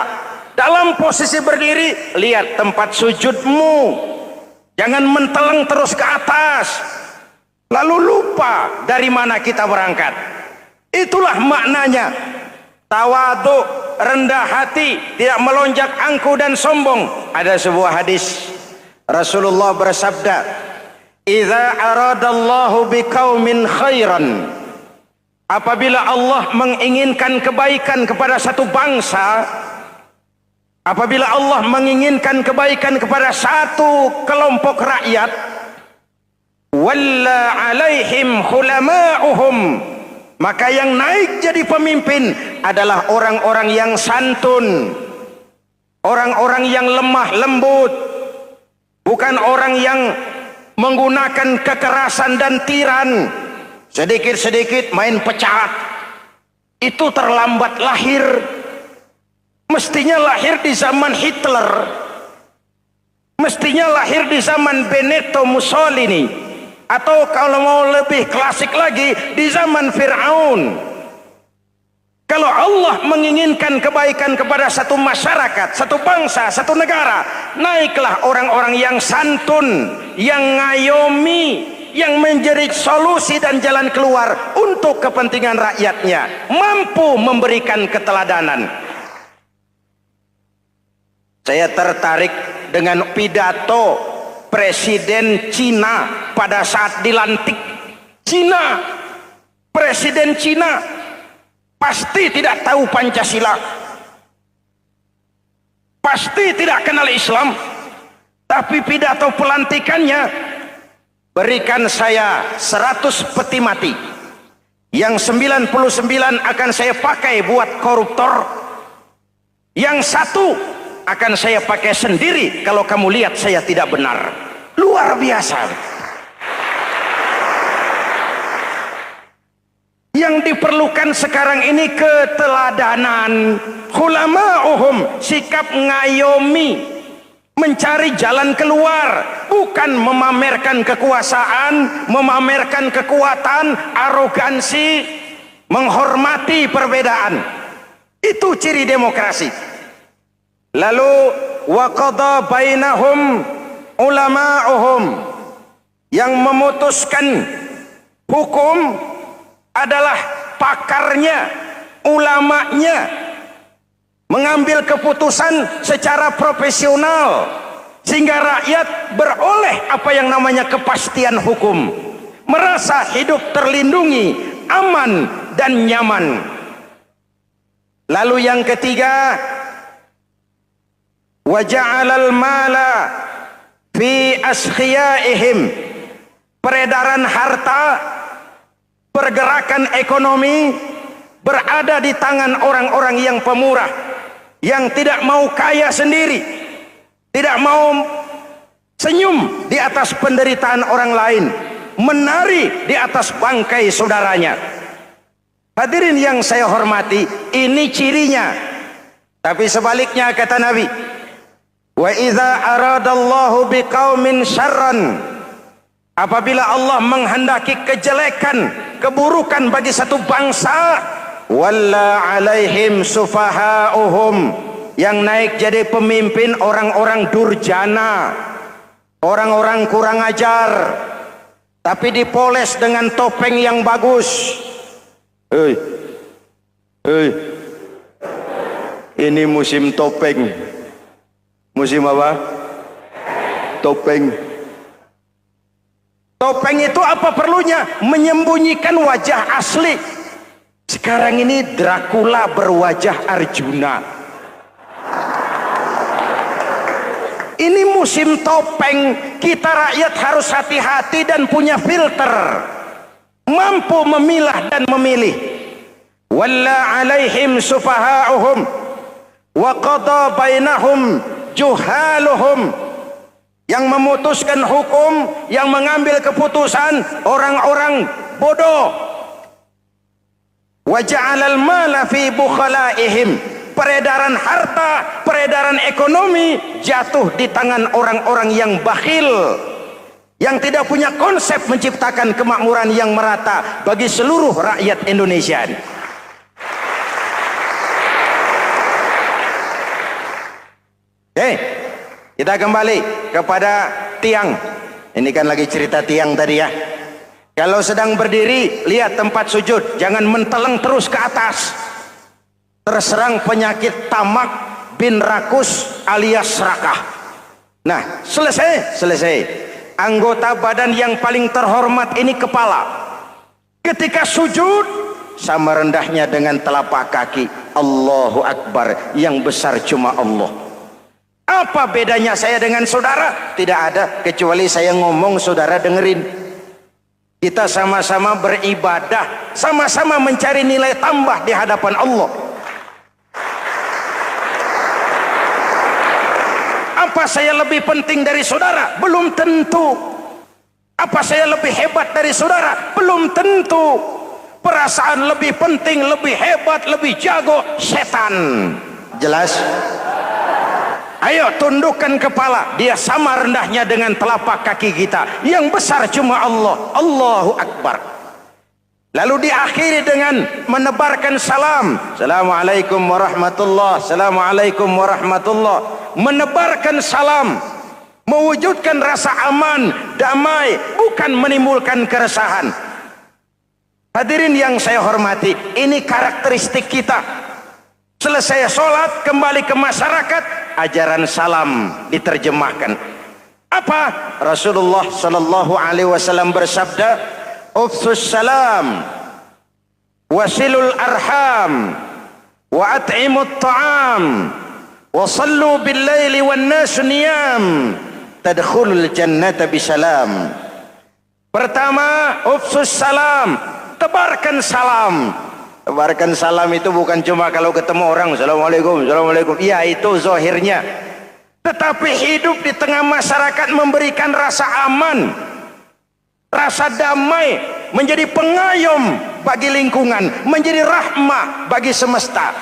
dalam posisi berdiri, lihat tempat sujudmu. Jangan menteleng terus ke atas, lalu lupa dari mana kita berangkat. Itulah maknanya tawadhu, rendah hati, tidak melonjak angku dan sombong. Ada sebuah hadis Rasulullah bersabda, "Idza aradallahu biqaumin khairan." Apabila Allah menginginkan kebaikan kepada satu bangsa, apabila Allah menginginkan kebaikan kepada satu kelompok rakyat, walla alaihim khulama'uhum, maka yang naik jadi pemimpin adalah orang-orang yang santun, orang-orang yang lemah lembut, bukan orang yang menggunakan kekerasan dan tiran, sedikit-sedikit main pecat. Itu terlambat lahir. Mestinya lahir di zaman Hitler, mestinya lahir di zaman Benito Mussolini, atau kalau mau lebih klasik lagi di zaman Fir'aun. Kalau Allah menginginkan kebaikan kepada satu masyarakat, satu bangsa, satu negara, naiklah orang-orang yang santun, yang ngayomi, yang menjadi solusi dan jalan keluar untuk kepentingan rakyatnya, mampu memberikan keteladanan. Saya tertarik dengan pidato Presiden Cina pada saat dilantik. Cina, Presiden Cina pasti tidak tahu Pancasila, pasti tidak kenal Islam, tapi pidato pelantikannya, berikan saya 100 peti mati, yang 99 akan saya pakai buat koruptor, yang satu akan saya pakai sendiri kalau kamu lihat saya tidak benar. Luar biasa. Yang diperlukan sekarang ini keteladanan, khulama'uhum, sikap ngayomi, mencari jalan keluar, bukan memamerkan kekuasaan, memamerkan kekuatan, arogansi, menghormati perbedaan. Itu ciri demokrasi. Lalu waqadha bainahum ulama'uhum, yang memutuskan hukum adalah pakarnya, ulamanya, mengambil keputusan secara profesional sehingga rakyat beroleh apa yang namanya kepastian hukum, merasa hidup terlindungi, aman dan nyaman. Lalu yang ketiga, wa ja'alal mala fi askhiyaihim, peredaran harta, pergerakan ekonomi berada di tangan orang-orang yang pemurah, yang tidak mau kaya sendiri, tidak mau senyum di atas penderitaan orang lain, menari di atas bangkai saudaranya. Hadirin yang saya hormati, ini cirinya. Tapi sebaliknya kata Nabi, wa idza aradallahu biqaumin syarran, apabila Allah menghendaki kejelekan, keburukan bagi satu bangsa, walla alaihim sufahauhum, yang naik jadi pemimpin orang-orang durjana, orang-orang kurang ajar, tapi dipoles dengan topeng yang bagus. Hei, hei, ini musim topeng. Musim apa? Topeng. Topeng itu apa perlunya? Menyembunyikan wajah asli. Sekarang ini Dracula berwajah Arjuna. Ini musim topeng. Kita rakyat harus hati-hati dan punya filter, mampu memilah dan memilih. Walla alaihim sufaha'uhum wa qada bainahum juhaluhum. Yang memutuskan hukum, yang mengambil keputusan orang-orang bodoh. Wa ja'alal mala fi bukhalaihim. Peredaran harta, peredaran ekonomi jatuh di tangan orang-orang yang bakhil, yang tidak punya konsep menciptakan kemakmuran yang merata bagi seluruh rakyat Indonesia. Kita kembali kepada tiang. Ini kan lagi cerita tiang tadi ya. Kalau sedang berdiri, lihat tempat sujud, jangan menteleng terus ke atas. Terserang penyakit tamak bin rakus alias serakah. Nah, selesai. Anggota badan yang paling terhormat ini kepala. Ketika sujud, sama rendahnya dengan telapak kaki. Allahu Akbar, yang besar cuma Allah. Apa bedanya saya dengan saudara? Tidak ada, kecuali saya ngomong saudara dengerin. Kita sama-sama beribadah, sama-sama mencari nilai tambah di hadapan Allah. Apa saya lebih penting dari saudara? Belum tentu. Apa saya lebih hebat dari saudara? Belum tentu. Perasaan lebih penting, lebih hebat, lebih jago setan. Jelas? Ayo tundukkan kepala. Dia sama rendahnya dengan telapak kaki kita. Yang besar cuma Allah. Allahu Akbar. Lalu diakhiri dengan menebarkan salam. Assalamualaikum warahmatullah. Assalamualaikum warahmatullah. Menebarkan salam. Mewujudkan rasa aman, damai. Bukan menimbulkan keresahan. Hadirin yang saya hormati. Ini karakteristik kita. Selesai sholat, kembali ke masyarakat, ajaran salam diterjemahkan. Apa? Rasulullah sallallahu alaihi wasallam bersabda, "Ufsus salam, wasilul arham, wa at'imut ta'am, wa sallu bil laili wan nasu niyam, tadkhulul jannata bisalam." Pertama, ufsus salam, tebarkan salam. Tebarkan salam itu bukan cuma kalau ketemu orang assalamualaikum, assalamualaikum. Ya, itu zahirnya. Tetapi hidup di tengah masyarakat memberikan rasa aman, rasa damai, menjadi pengayom bagi lingkungan, menjadi rahmah bagi semesta.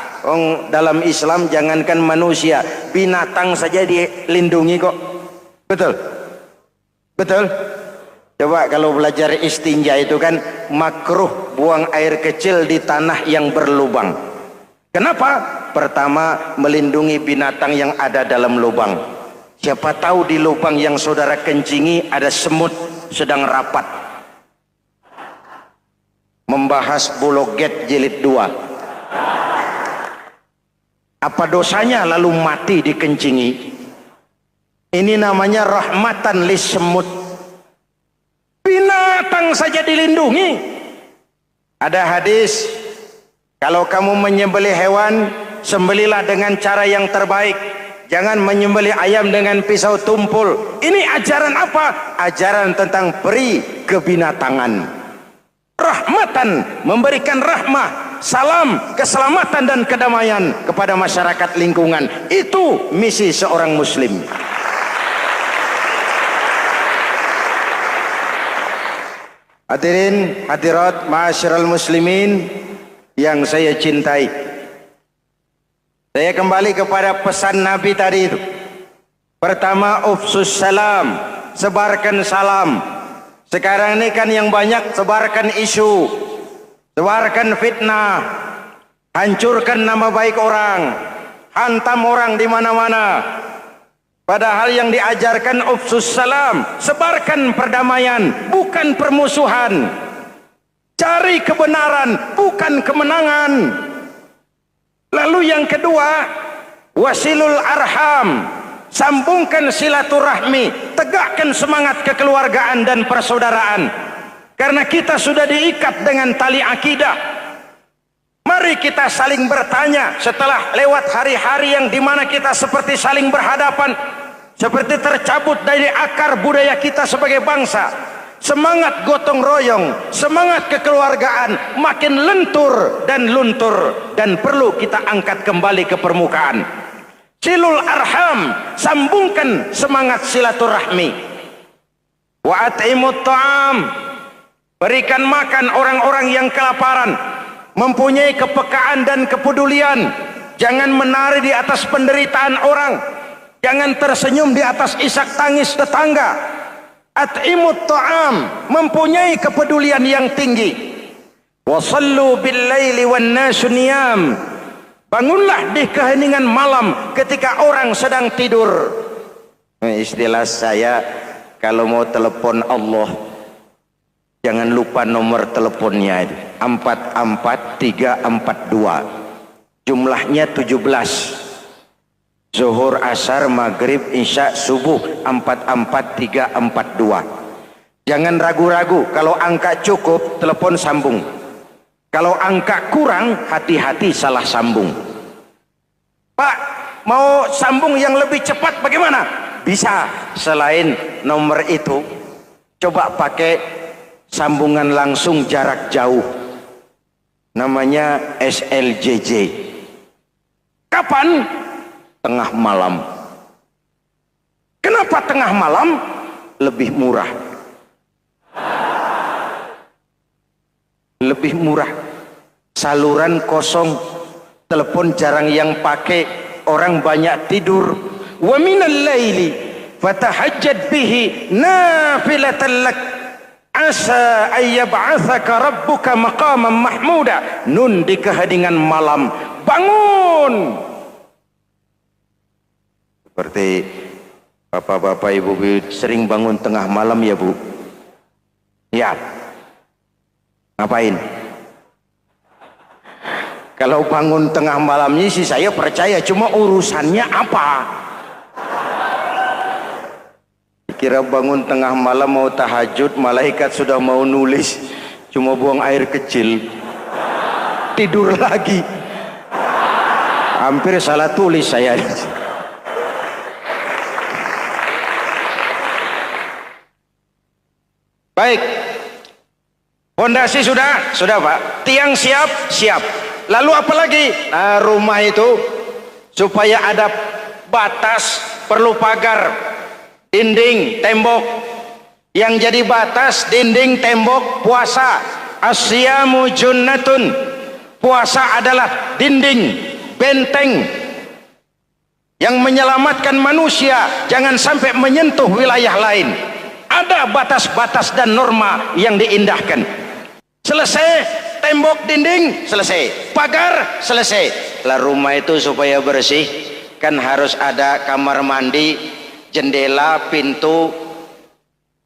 Dalam Islam jangankan manusia, binatang saja dilindungi kok. Betul? Betul? Coba kalau belajar istinja itu kan makruh buang air kecil di tanah yang berlubang. Kenapa? Pertama, melindungi binatang yang ada dalam lubang. Siapa tahu di lubang yang saudara kencingi ada semut sedang rapat. Membahas Buloget jilid 2. Apa dosanya lalu mati dikencingi? Ini namanya rahmatan lis semut. Binatang saja dilindungi. Ada hadis, kalau kamu menyembelih hewan, sembelilah dengan cara yang terbaik. Jangan menyembelih ayam dengan pisau tumpul. Ini ajaran apa? Ajaran tentang peri kebinatangan. Rahmatan, memberikan rahmah, salam, keselamatan dan kedamaian kepada masyarakat lingkungan. Itu misi seorang muslim. Hadirin, hadirat, ma'asyiral muslimin yang saya cintai. Saya kembali kepada pesan Nabi tadi itu. Pertama, ufsus salam, sebarkan salam. Sekarang ini kan yang banyak sebarkan isu, sebarkan fitnah, hancurkan nama baik orang, hantam orang di mana-mana. Padahal yang diajarkan ufsus salam, sebarkan perdamaian, bukan permusuhan. Cari kebenaran, bukan kemenangan. Lalu yang kedua, wasilul arham, sambungkan silaturahmi, tegakkan semangat kekeluargaan dan persaudaraan. Karena kita sudah diikat dengan tali akidah. Mari kita saling bertanya setelah lewat hari-hari yang dimana kita seperti saling berhadapan, seperti tercabut dari akar budaya kita sebagai bangsa. Semangat gotong royong, semangat kekeluargaan makin lentur dan luntur, dan perlu kita angkat kembali ke permukaan. Silul arham, sambungkan semangat silaturahmi. Wa at'imut ta'am, berikan makan orang-orang yang kelaparan. Mempunyai kepekaan dan kepedulian. Jangan menari di atas penderitaan orang, jangan tersenyum di atas isak tangis tetangga. At'imut ta'am, mempunyai kepedulian yang tinggi. Wasallu bil laili wan nasu niyam, bangunlah di keheningan malam ketika orang sedang tidur. Istilah saya, kalau mau telepon Allah, jangan lupa nomor teleponnya, 44342. Jumlahnya 17. Zuhur, asar, maghrib, isya, subuh, 44342. Jangan ragu-ragu, kalau angka cukup telepon sambung. Kalau angka kurang, hati-hati salah sambung. Pak, mau sambung yang lebih cepat bagaimana? Bisa, selain nomor itu, coba pakai sambungan langsung jarak jauh, namanya SLJJ. Kapan? Tengah malam. Kenapa tengah malam? Lebih murah. Lebih murah. Saluran kosong, telepon jarang yang pakai, orang banyak tidur. Wa minal laili fatahajjad bihi nafilatan lak asa ayyab'athaka rabbuka maqaman mahmuda. Nun di keheningan malam, bangun. Seperti bapak-bapak, ibu-ibu sering bangun tengah malam ya Bu? Ya. Ngapain? Kalau bangun tengah malamnya sih saya percaya, cuma urusannya apa? Kira bangun tengah malam mau tahajud, malaikat sudah mau nulis, cuma buang air kecil, tidur lagi. Hampir salah tulis saya. Baik, fondasi sudah Pak, tiang siap, lalu apa lagi? Nah, rumah itu supaya ada batas, perlu pagar, dinding, tembok. Yang jadi batas, dinding, tembok, puasa. Asyamu junnatun, puasa adalah dinding, benteng yang menyelamatkan manusia jangan sampai menyentuh wilayah lain. Ada batas-batas dan norma yang diindahkan. Selesai, tembok, dinding, selesai. Pagar, selesai. Lah rumah itu supaya bersih, kan harus ada kamar mandi, jendela, pintu,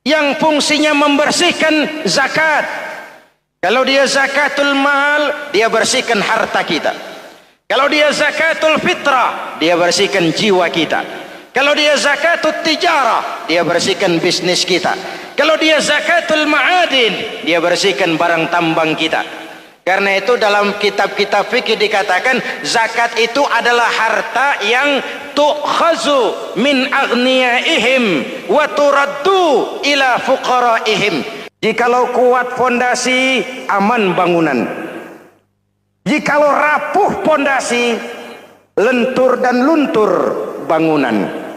yang fungsinya membersihkan zakat. Kalau dia zakatul mal, dia bersihkan harta kita. Kalau dia zakatul fitrah, dia bersihkan jiwa kita. Kalau dia zakatul tijarah, dia bersihkan bisnis kita. Kalau dia zakatul ma'adin, dia bersihkan barang tambang kita. Karena itu dalam kitab-kitab fikih dikatakan zakat itu adalah harta yang tu'khazu min aghniyaihim wa turaddu ila fuqaraihim. Jikalau kuat fondasi, aman bangunan. Jikalau rapuh fondasi, lentur dan luntur bangunan.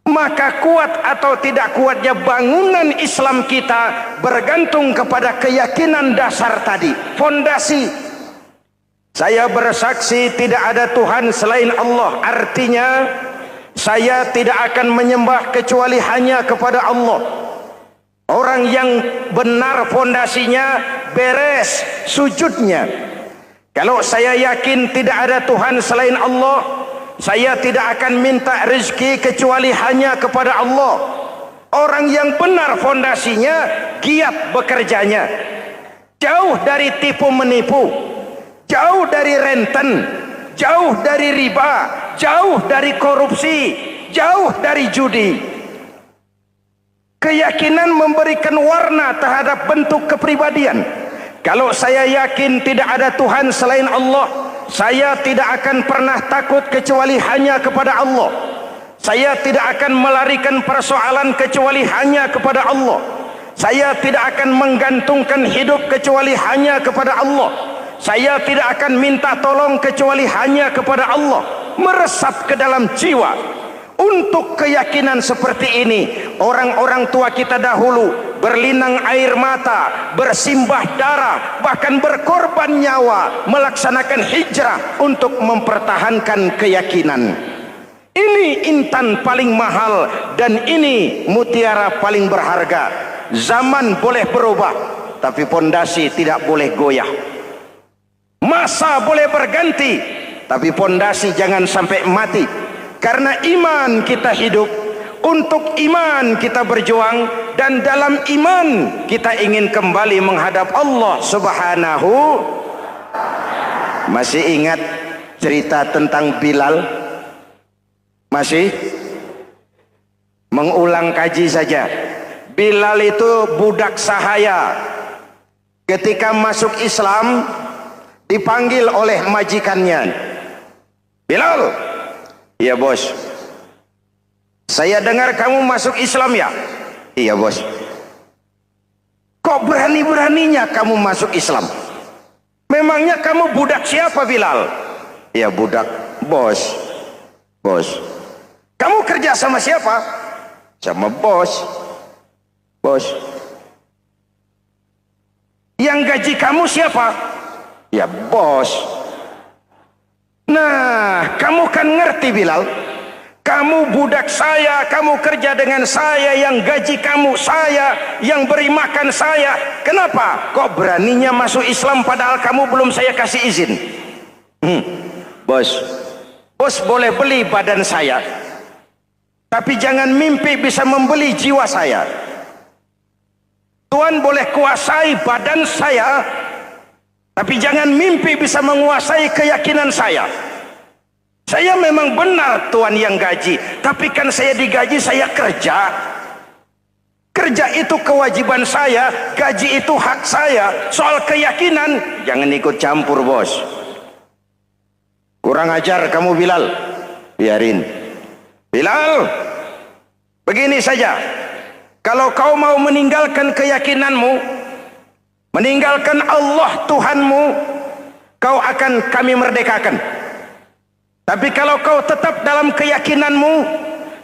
Maka kuat atau tidak kuatnya bangunan Islam kita bergantung kepada keyakinan dasar tadi, fondasi. Saya bersaksi tidak ada Tuhan selain Allah, artinya saya tidak akan menyembah kecuali hanya kepada Allah. Orang yang benar fondasinya beres sujudnya. Kalau saya yakin tidak ada Tuhan selain Allah, Saya tidak akan minta rezeki kecuali hanya kepada Allah. Orang yang benar fondasinya, giat bekerjanya, jauh dari tipu menipu, jauh dari renten, jauh dari riba, jauh dari korupsi, jauh dari judi. Keyakinan memberikan warna terhadap bentuk kepribadian. Kalau saya yakin tidak ada Tuhan selain Allah, saya tidak akan pernah takut kecuali hanya kepada Allah. Saya tidak akan melarikan persoalan kecuali hanya kepada Allah. Saya tidak akan menggantungkan hidup kecuali hanya kepada Allah. Saya tidak akan minta tolong kecuali hanya kepada Allah. Meresap ke dalam jiwa. Untuk keyakinan seperti ini, orang-orang tua kita dahulu berlinang air mata, bersimbah darah, bahkan berkorban nyawa, melaksanakan hijrah untuk mempertahankan keyakinan. Ini intan paling mahal dan ini mutiara paling berharga. Zaman boleh berubah, tapi pondasi tidak boleh goyah. Masa boleh berganti, tapi pondasi jangan sampai mati. Karena iman kita hidup, untuk iman kita berjuang, dan dalam iman kita ingin kembali menghadap Allah Subhanahu. Masih ingat cerita tentang Bilal? Masih? Mengulang kaji saja. Bilal itu budak sahaya. Ketika masuk Islam, dipanggil oleh majikannya. Bilal, iya bos. Saya dengar kamu masuk Islam ya? Iya bos. Kok berani-beraninya kamu masuk Islam? Memangnya kamu budak siapa Bilal? Iya budak bos. Bos. Kamu kerja sama siapa? Sama bos. Bos. Yang gaji kamu siapa? Ya bos. Nah, kamu kan ngerti Bilal, kamu budak saya, kamu kerja dengan saya, yang gaji kamu saya, yang beri makan saya. Kenapa? Kok beraninya masuk Islam padahal kamu belum saya kasih izin? Bos, bos boleh beli badan saya, tapi jangan mimpi bisa membeli jiwa saya. Tuhan boleh kuasai badan saya, tapi jangan mimpi bisa menguasai keyakinan saya. Saya memang benar Tuhan yang gaji, tapi kan saya digaji, saya kerja. Kerja itu kewajiban saya, gaji itu hak saya. Soal keyakinan, jangan ikut campur bos. Kurang ajar kamu Bilal. Biarin. Bilal, begini saja. Kalau kau mau meninggalkan keyakinanmu, meninggalkan Allah Tuhanmu, kau akan kami merdekakan. Tapi kalau kau tetap dalam keyakinanmu,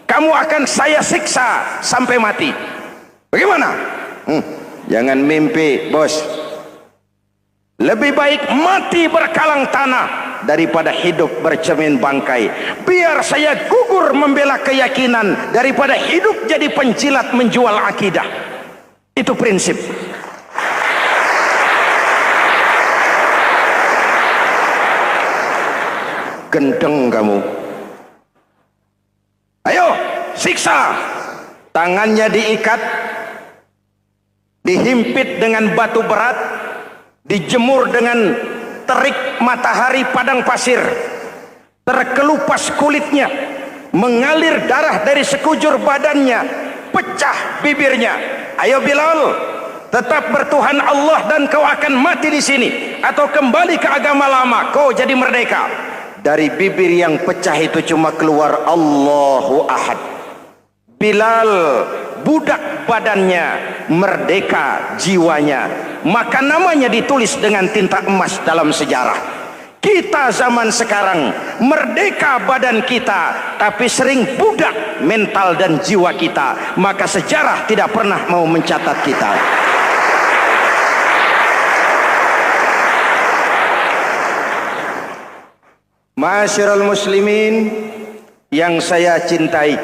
kamu akan saya siksa sampai mati. Bagaimana? Jangan mimpi bos. Lebih baik mati berkalang tanah daripada hidup bercermin bangkai. Biar saya gugur membela keyakinan daripada hidup jadi penjilat menjual akidah. Itu prinsip. Gendeng kamu. Ayo siksa. Tangannya diikat, dihimpit dengan batu berat, dijemur dengan terik matahari padang pasir, terkelupas kulitnya, mengalir darah dari sekujur badannya, pecah bibirnya. Ayo Bilal, tetap bertuhan Allah dan kau akan mati di sini, atau kembali ke agama lama, kau jadi merdeka. Dari bibir yang pecah itu cuma keluar Allahu Ahad. Bilal budak badannya, merdeka jiwanya, maka namanya ditulis dengan tinta emas dalam sejarah. Kita zaman sekarang merdeka badan kita, tapi sering budak mental dan jiwa kita, maka sejarah tidak pernah mau mencatat kita. Masyarul muslimin yang saya cintai,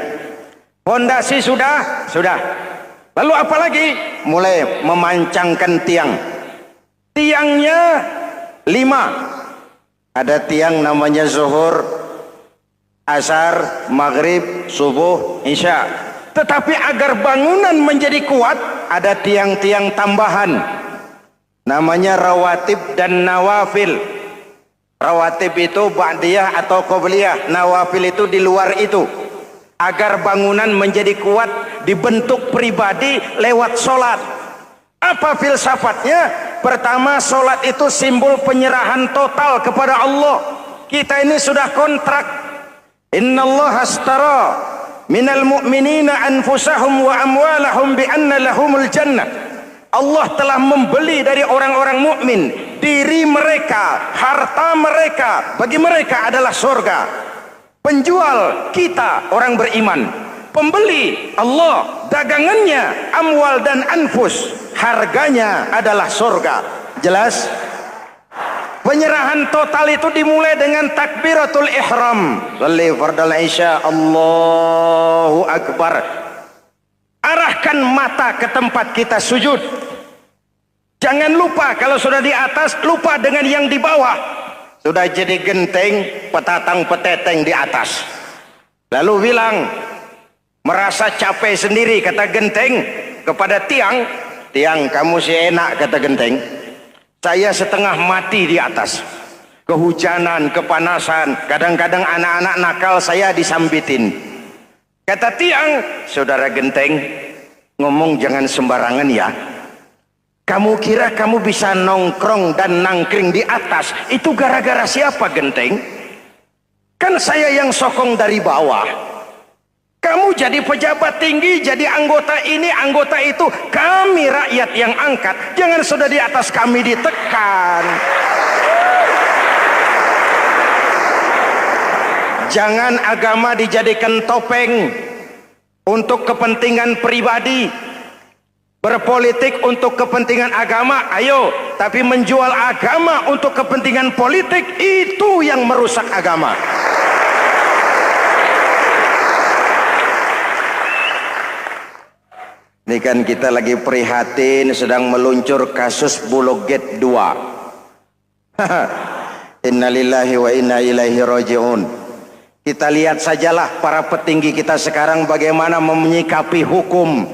fondasi sudah. Lalu apa lagi? Mulai memancangkan tiang. Tiangnya 5. Ada tiang namanya zuhur, asar, maghrib, subuh, isya. Tetapi agar bangunan menjadi kuat, ada tiang-tiang tambahan, namanya rawatib dan nawafil. Rawatib itu ba'diyah atau qobliyah, nawafil itu di luar itu. Agar bangunan menjadi kuat, dibentuk pribadi lewat sholat. Apa filsafatnya? Pertama, sholat itu simbol penyerahan total kepada Allah. Kita ini sudah kontrak. Innallaha astara minal mu'minina anfusahum wa amwalahum bi anna lahumul jannah. Allah telah membeli dari orang-orang mukmin diri mereka, harta mereka, bagi mereka adalah surga. Penjual kita orang beriman, pembeli Allah, dagangannya amwal dan anfus, harganya adalah surga. Jelas? Penyerahan total itu dimulai dengan takbiratul ihram. Shalli fardal isya, Allahu akbar. Arahkan mata ke tempat kita sujud. Jangan lupa kalau sudah di atas, lupa dengan yang di bawah. Sudah jadi genteng, petatang peteteng di atas. Lalu bilang, merasa capek sendiri, kata genteng kepada tiang. Tiang, kamu sih enak, kata genteng. Saya setengah mati di atas. Kehujanan, kepanasan, kadang-kadang anak-anak nakal saya disambitin. Kata tiang, saudara genteng, ngomong jangan sembarangan ya. Kamu kira kamu bisa nongkrong dan nangkring di atas, itu gara-gara siapa genteng? Kan saya yang sokong dari bawah. Kamu jadi pejabat tinggi, jadi anggota ini, anggota itu. Kami rakyat yang angkat, jangan sudah di atas kami ditekan. Jangan agama dijadikan topeng untuk kepentingan pribadi. Berpolitik untuk kepentingan agama, ayo. Tapi menjual agama untuk kepentingan politik, itu yang merusak agama. Ini kan kita lagi prihatin sedang meluncur kasus Bulog Gate 2. Innalillahi wa inna ilaihi raji'un. Kita lihat sajalah para petinggi kita sekarang bagaimana menyikapi hukum.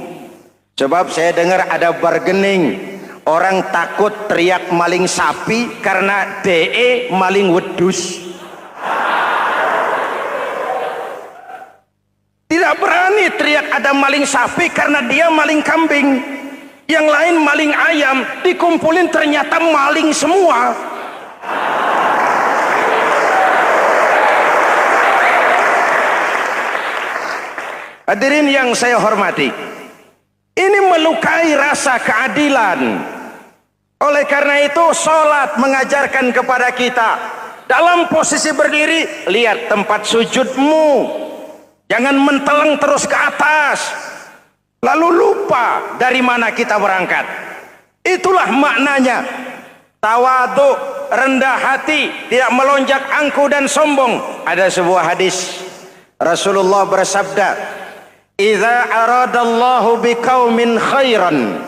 Sebab saya dengar ada bargaining, orang takut teriak maling sapi karena DE maling wedus. Tidak berani teriak ada maling sapi karena dia maling kambing. Yang lain maling ayam, dikumpulin ternyata maling semua. Hadirin yang saya hormati, ini melukai rasa keadilan. Oleh karena itu sholat mengajarkan kepada kita, dalam posisi berdiri, lihat tempat sujudmu. Jangan menteleng terus ke atas, lalu lupa dari mana kita berangkat. Itulah maknanya tawadhu, rendah hati, tidak melonjak angku dan sombong. Ada sebuah hadis Rasulullah bersabda, "Idza aradallahu biqaumin khairan."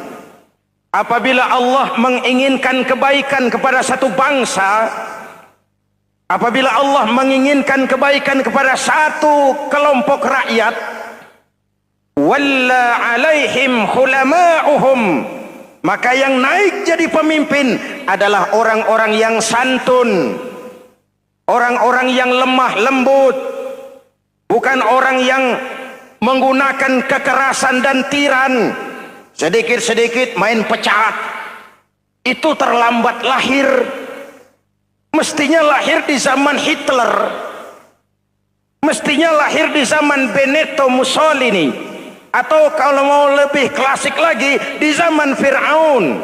Apabila Allah menginginkan kebaikan kepada satu bangsa, apabila Allah menginginkan kebaikan kepada satu kelompok rakyat, walla alaihim hulama'uhum, maka yang naik jadi pemimpin adalah orang-orang yang santun, orang-orang yang lemah lembut, bukan orang yang menggunakan kekerasan dan tiran. Sedikit-sedikit main pecat, itu terlambat lahir. Mestinya lahir di zaman Hitler, mestinya lahir di zaman Benito Mussolini, atau kalau mau lebih klasik lagi di zaman Fir'aun.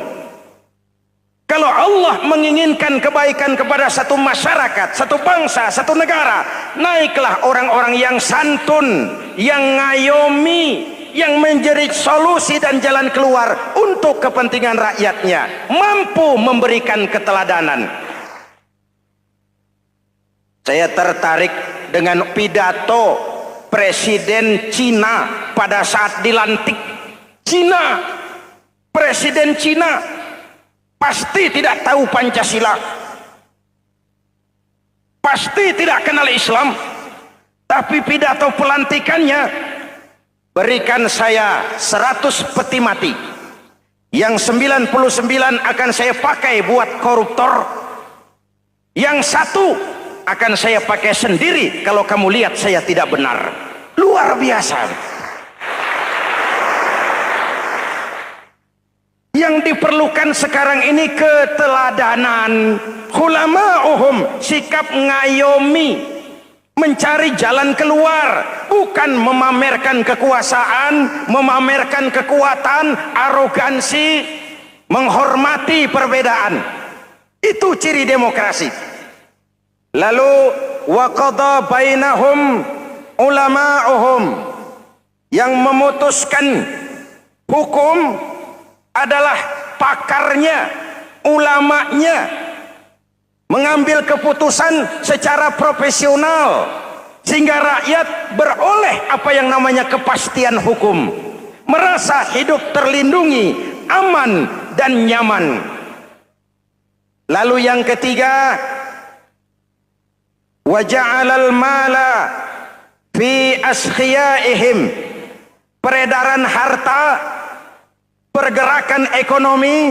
Kalau Allah menginginkan kebaikan kepada satu masyarakat, satu bangsa, satu negara, naiklah orang-orang yang santun, yang ngayomi, yang menjadi solusi dan jalan keluar untuk kepentingan rakyatnya, mampu memberikan keteladanan. Saya tertarik dengan pidato Presiden Cina pada saat dilantik. Cina, Presiden Cina pasti tidak tahu Pancasila, pasti tidak kenal Islam, Tapi pidato pelantikannya, berikan saya 100 peti mati, yang 99 akan saya pakai buat koruptor, yang satu akan saya pakai sendiri kalau kamu lihat saya tidak benar. Luar biasa. Yang diperlukan sekarang ini keteladanan. Hulama'uhum, sikap ngayomi, mencari jalan keluar, bukan memamerkan kekuasaan, memamerkan kekuatan, arogansi, menghormati perbedaan. Itu ciri demokrasi. Lalu wa qada bainahum ulama'uhum, yang memutuskan hukum adalah pakarnya, ulamanya, mengambil keputusan secara profesional sehingga rakyat beroleh apa yang namanya kepastian hukum, merasa hidup terlindungi, aman dan nyaman. Lalu yang ketiga, wa ja'alal mala fi askhiyaihim, peredaran harta, pergerakan ekonomi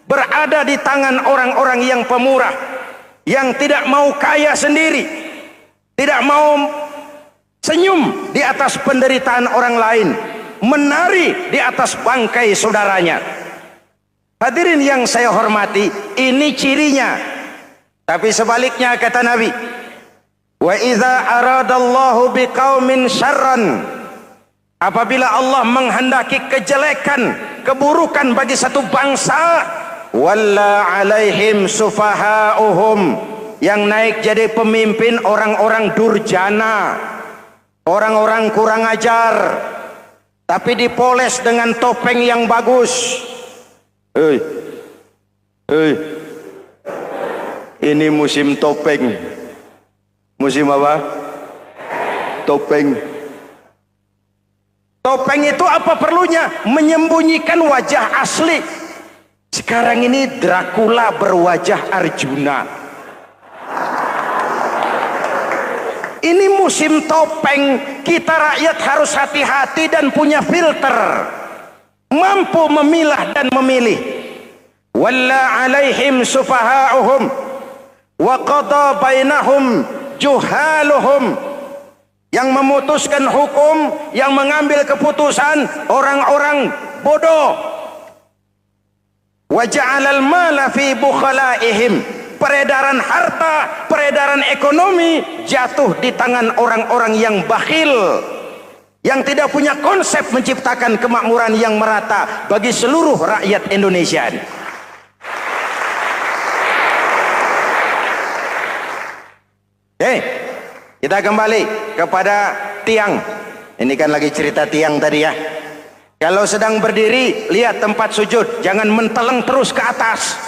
berada di tangan orang-orang yang pemurah, yang tidak mau kaya sendiri, tidak mau senyum di atas penderitaan orang lain, menari di atas bangkai saudaranya. Hadirin yang saya hormati, ini cirinya. Tapi sebaliknya kata Nabi, wa idza aradallahu biqaumin syarran, apabila Allah menghendaki kejelekan, keburukan bagi satu bangsa, walla alaihim sufaha'uhum, yang naik jadi pemimpin orang-orang durjana, orang-orang kurang ajar, tapi dipoles dengan topeng yang bagus. Ini musim topeng. Musim apa? Topeng. Topeng itu apa perlunya? Menyembunyikan wajah asli. Sekarang ini Dracula berwajah Arjuna. Ini musim topeng. Kita rakyat harus hati-hati dan punya filter, mampu memilah dan memilih. Walla alaihim sufaha'uhum wa qada bainahum juhaluhum, yang memutuskan hukum, yang mengambil keputusan orang-orang bodoh. Wa ja'alal mala fi bukhala'ihim, peredaran harta, peredaran ekonomi jatuh di tangan orang-orang yang bakhil, yang tidak punya konsep menciptakan kemakmuran yang merata bagi seluruh rakyat Indonesia. Kita kembali kepada tiang. Ini kan lagi cerita tiang tadi ya. Kalau sedang berdiri, lihat tempat sujud, jangan menteleng terus ke atas.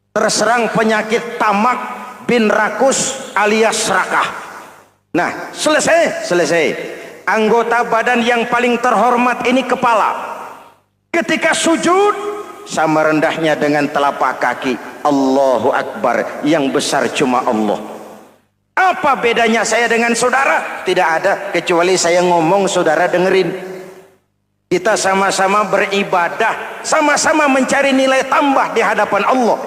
Terserang penyakit tamak bin rakus alias serakah. Nah, selesai. Anggota badan yang paling terhormat ini kepala. Ketika sujud, sama rendahnya dengan telapak kaki. Allahu Akbar, yang besar cuma Allah. Apa bedanya saya dengan saudara? Tidak ada, kecuali saya ngomong saudara dengerin. Kita sama-sama beribadah, sama-sama mencari nilai tambah di hadapan Allah.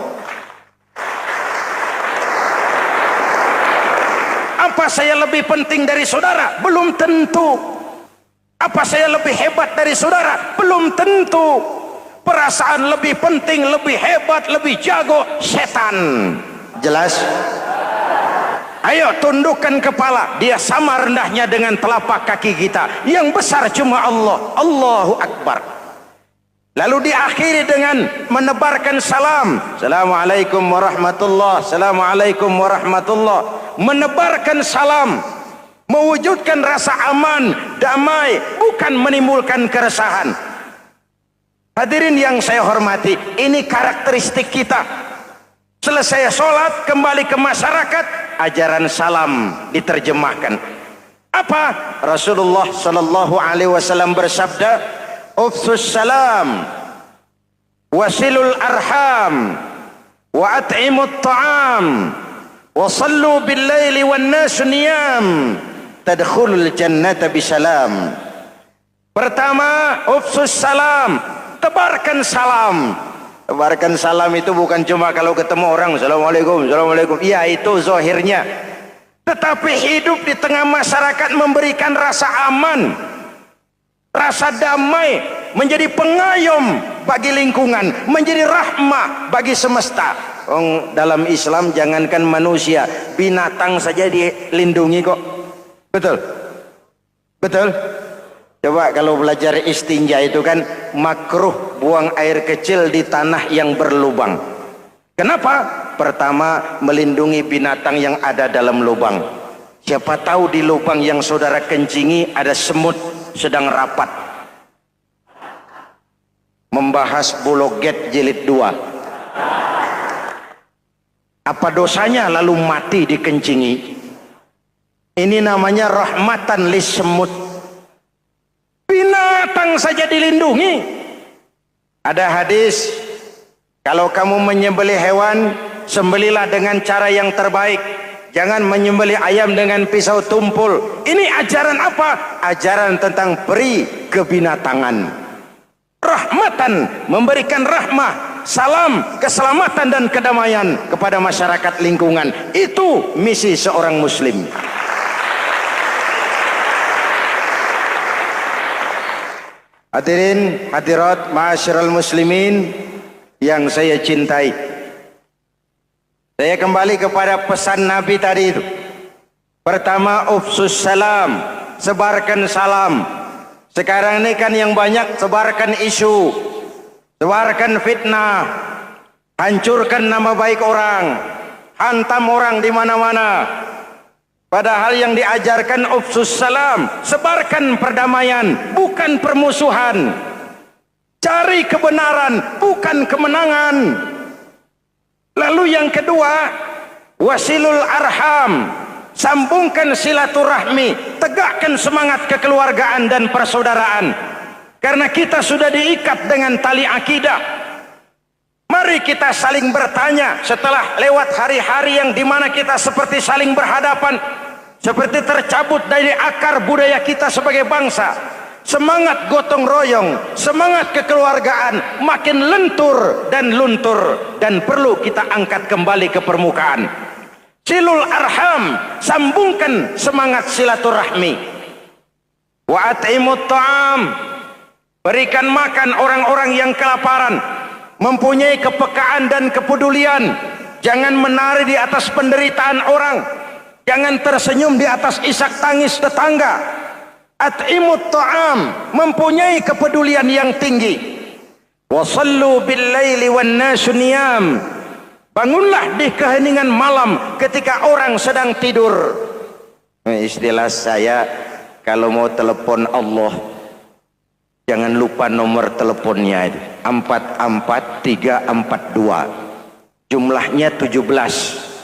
Apa saya lebih penting dari saudara? Belum tentu. Apa saya lebih hebat dari saudara? Belum tentu. Perasaan lebih penting, lebih hebat, lebih jago setan. Jelas? Ayo tundukkan kepala, dia sama rendahnya dengan telapak kaki kita. Yang besar cuma Allah. Allahu Akbar. Lalu diakhiri dengan menebarkan salam. Assalamualaikum warahmatullah. Assalamualaikum warahmatullah. Menebarkan salam, mewujudkan rasa aman, damai, bukan menimbulkan keresahan. Hadirin yang saya hormati, ini karakteristik kita. Selesai sholat, kembali ke masyarakat, ajaran salam diterjemahkan. Apa? Rasulullah sallallahu alaihi wasallam bersabda, "Ufsus salam, wasilul arham, wa at'imut ta'am, wa sallu bil laili wan nas niyam, tadkhulul jannata bisalam. Pertama, ufsus salam, tebarkan salam. Tebarkan salam itu bukan cuma kalau ketemu orang, assalamualaikum, assalamualaikum. Iya, itu zahirnya. Tetapi hidup di tengah masyarakat memberikan rasa aman, rasa damai, menjadi pengayom bagi lingkungan, menjadi rahmah bagi semesta. Dalam Islam jangankan manusia, binatang saja dilindungi kok. Betul? Betul? Coba kalau belajar istinja itu kan makruh buang air kecil di tanah yang berlubang. Kenapa? Pertama, melindungi binatang yang ada dalam lubang. Siapa tahu di lubang yang saudara kencingi ada semut sedang rapat. Membahas Bologet jilid 2. Apa dosanya lalu mati dikencingi? Ini namanya rahmatan lis semut. Binatang saja dilindungi. Ada hadis, kalau kamu menyembelih hewan, sembelilah dengan cara yang terbaik. Jangan menyembelih ayam dengan pisau tumpul. Ini ajaran apa? Ajaran tentang peri kebinatangan. Rahmatan, memberikan rahmah, salam, keselamatan dan kedamaian kepada masyarakat lingkungan. Itu misi seorang muslim. Hadirin hadirat ma'asyiral muslimin yang saya cintai, saya kembali kepada pesan Nabi tadi itu. Pertama, ufsus salam, sebarkan salam. Sekarang ini kan yang banyak sebarkan isu, sebarkan fitnah, hancurkan nama baik orang, hantam orang di mana-mana. Padahal yang diajarkan ufsus salam, sebarkan perdamaian, bukan permusuhan. Cari kebenaran, bukan kemenangan. Lalu yang kedua, wasilul arham, sambungkan silaturahmi, tegakkan semangat kekeluargaan dan persaudaraan. Karena kita sudah diikat dengan tali akidah. Mari kita saling bertanya setelah lewat hari-hari yang dimana kita seperti saling berhadapan, seperti tercabut dari akar budaya kita sebagai bangsa. Semangat gotong royong, semangat kekeluargaan makin lentur dan luntur, dan perlu kita angkat kembali ke permukaan. Silul arham, sambungkan semangat silaturahmi. Wa at'imut ta'am, berikan makan orang-orang yang kelaparan. Mempunyai kepekaan dan kepedulian. Jangan menari di atas penderitaan orang, jangan tersenyum di atas isak tangis tetangga. At'imut ta'am, mempunyai kepedulian yang tinggi. Wasallu bil laili wan nasu niyam, bangunlah di keheningan malam ketika orang sedang tidur. Istilah saya, kalau mau telepon Allah, jangan lupa nomor teleponnya itu 44342. Jumlahnya 17.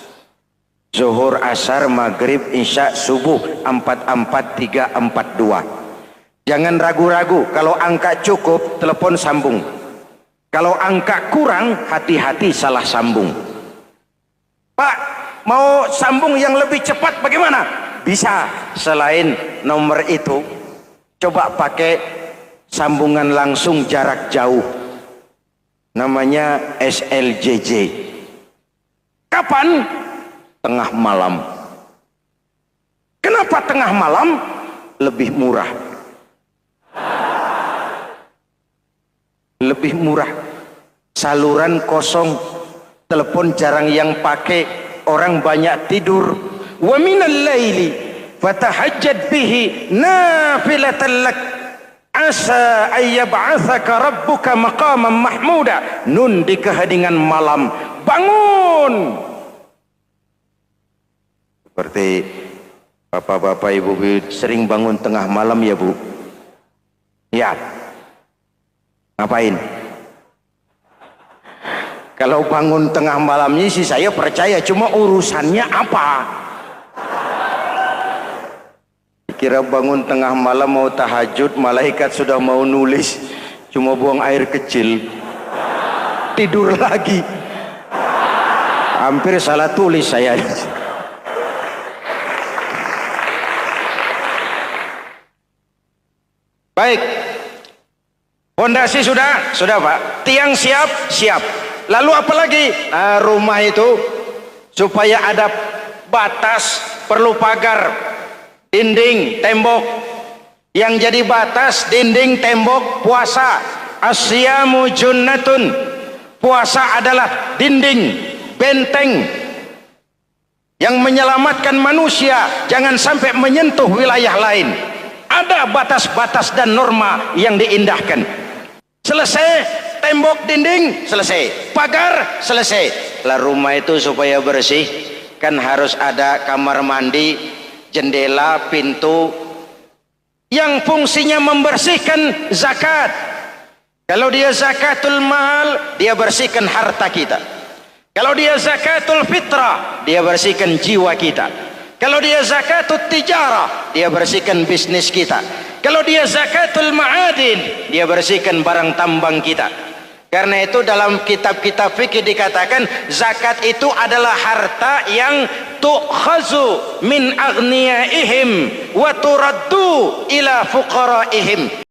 Zuhur, asar, maghrib, isya, subuh 44342. Jangan ragu-ragu, kalau angka cukup telepon sambung. Kalau angka kurang, hati-hati salah sambung. Pak, mau sambung yang lebih cepat bagaimana? Bisa, selain nomor itu coba pakai sambungan langsung jarak jauh, namanya SLJJ. Kapan? Tengah malam. Kenapa tengah malam? Lebih murah. Lebih murah. Saluran kosong, telepon jarang yang pakai, orang banyak tidur. Wa minal laili fatahajjad bihi nafilatan lak asa ayyab'atsaka rabbuka maqaman mahmuda. Nun, di keheningan malam bangun. Seperti bapak-bapak, ibu-ibu sering bangun tengah malam ya Bu? Ya. Ngapain? Kalau bangun tengah malamnya sih saya percaya, cuma urusannya apa? Kira bangun tengah malam mau tahajud, malaikat sudah mau nulis, cuma buang air kecil, tidur lagi. Hampir salah tulis saya. Baik. Pondasi sudah Pak. Tiang siap. Lalu apa lagi? Nah, rumah itu supaya ada batas, perlu pagar, dinding, tembok. Yang jadi batas, dinding, tembok, puasa. Asyamu junnatun. Puasa adalah dinding, benteng yang menyelamatkan manusia jangan sampai menyentuh wilayah lain. Ada batas-batas dan norma yang diindahkan. Selesai, tembok, dinding, selesai. Pagar, selesai. Lah rumah itu supaya bersih, kan harus ada kamar mandi, jendela, pintu, yang fungsinya membersihkan zakat. Kalau dia zakatul mal, dia bersihkan harta kita. Kalau dia zakatul fitrah, dia bersihkan jiwa kita. Kalau dia zakatul tijarah, dia bersihkan bisnis kita. Kalau dia zakatul ma'adin, dia bersihkan barang tambang kita. Karena itu dalam kitab-kitab fikih dikatakan zakat itu adalah harta yang tu'khazu min aghniyaihim wa turaddu ila fuqaraihim.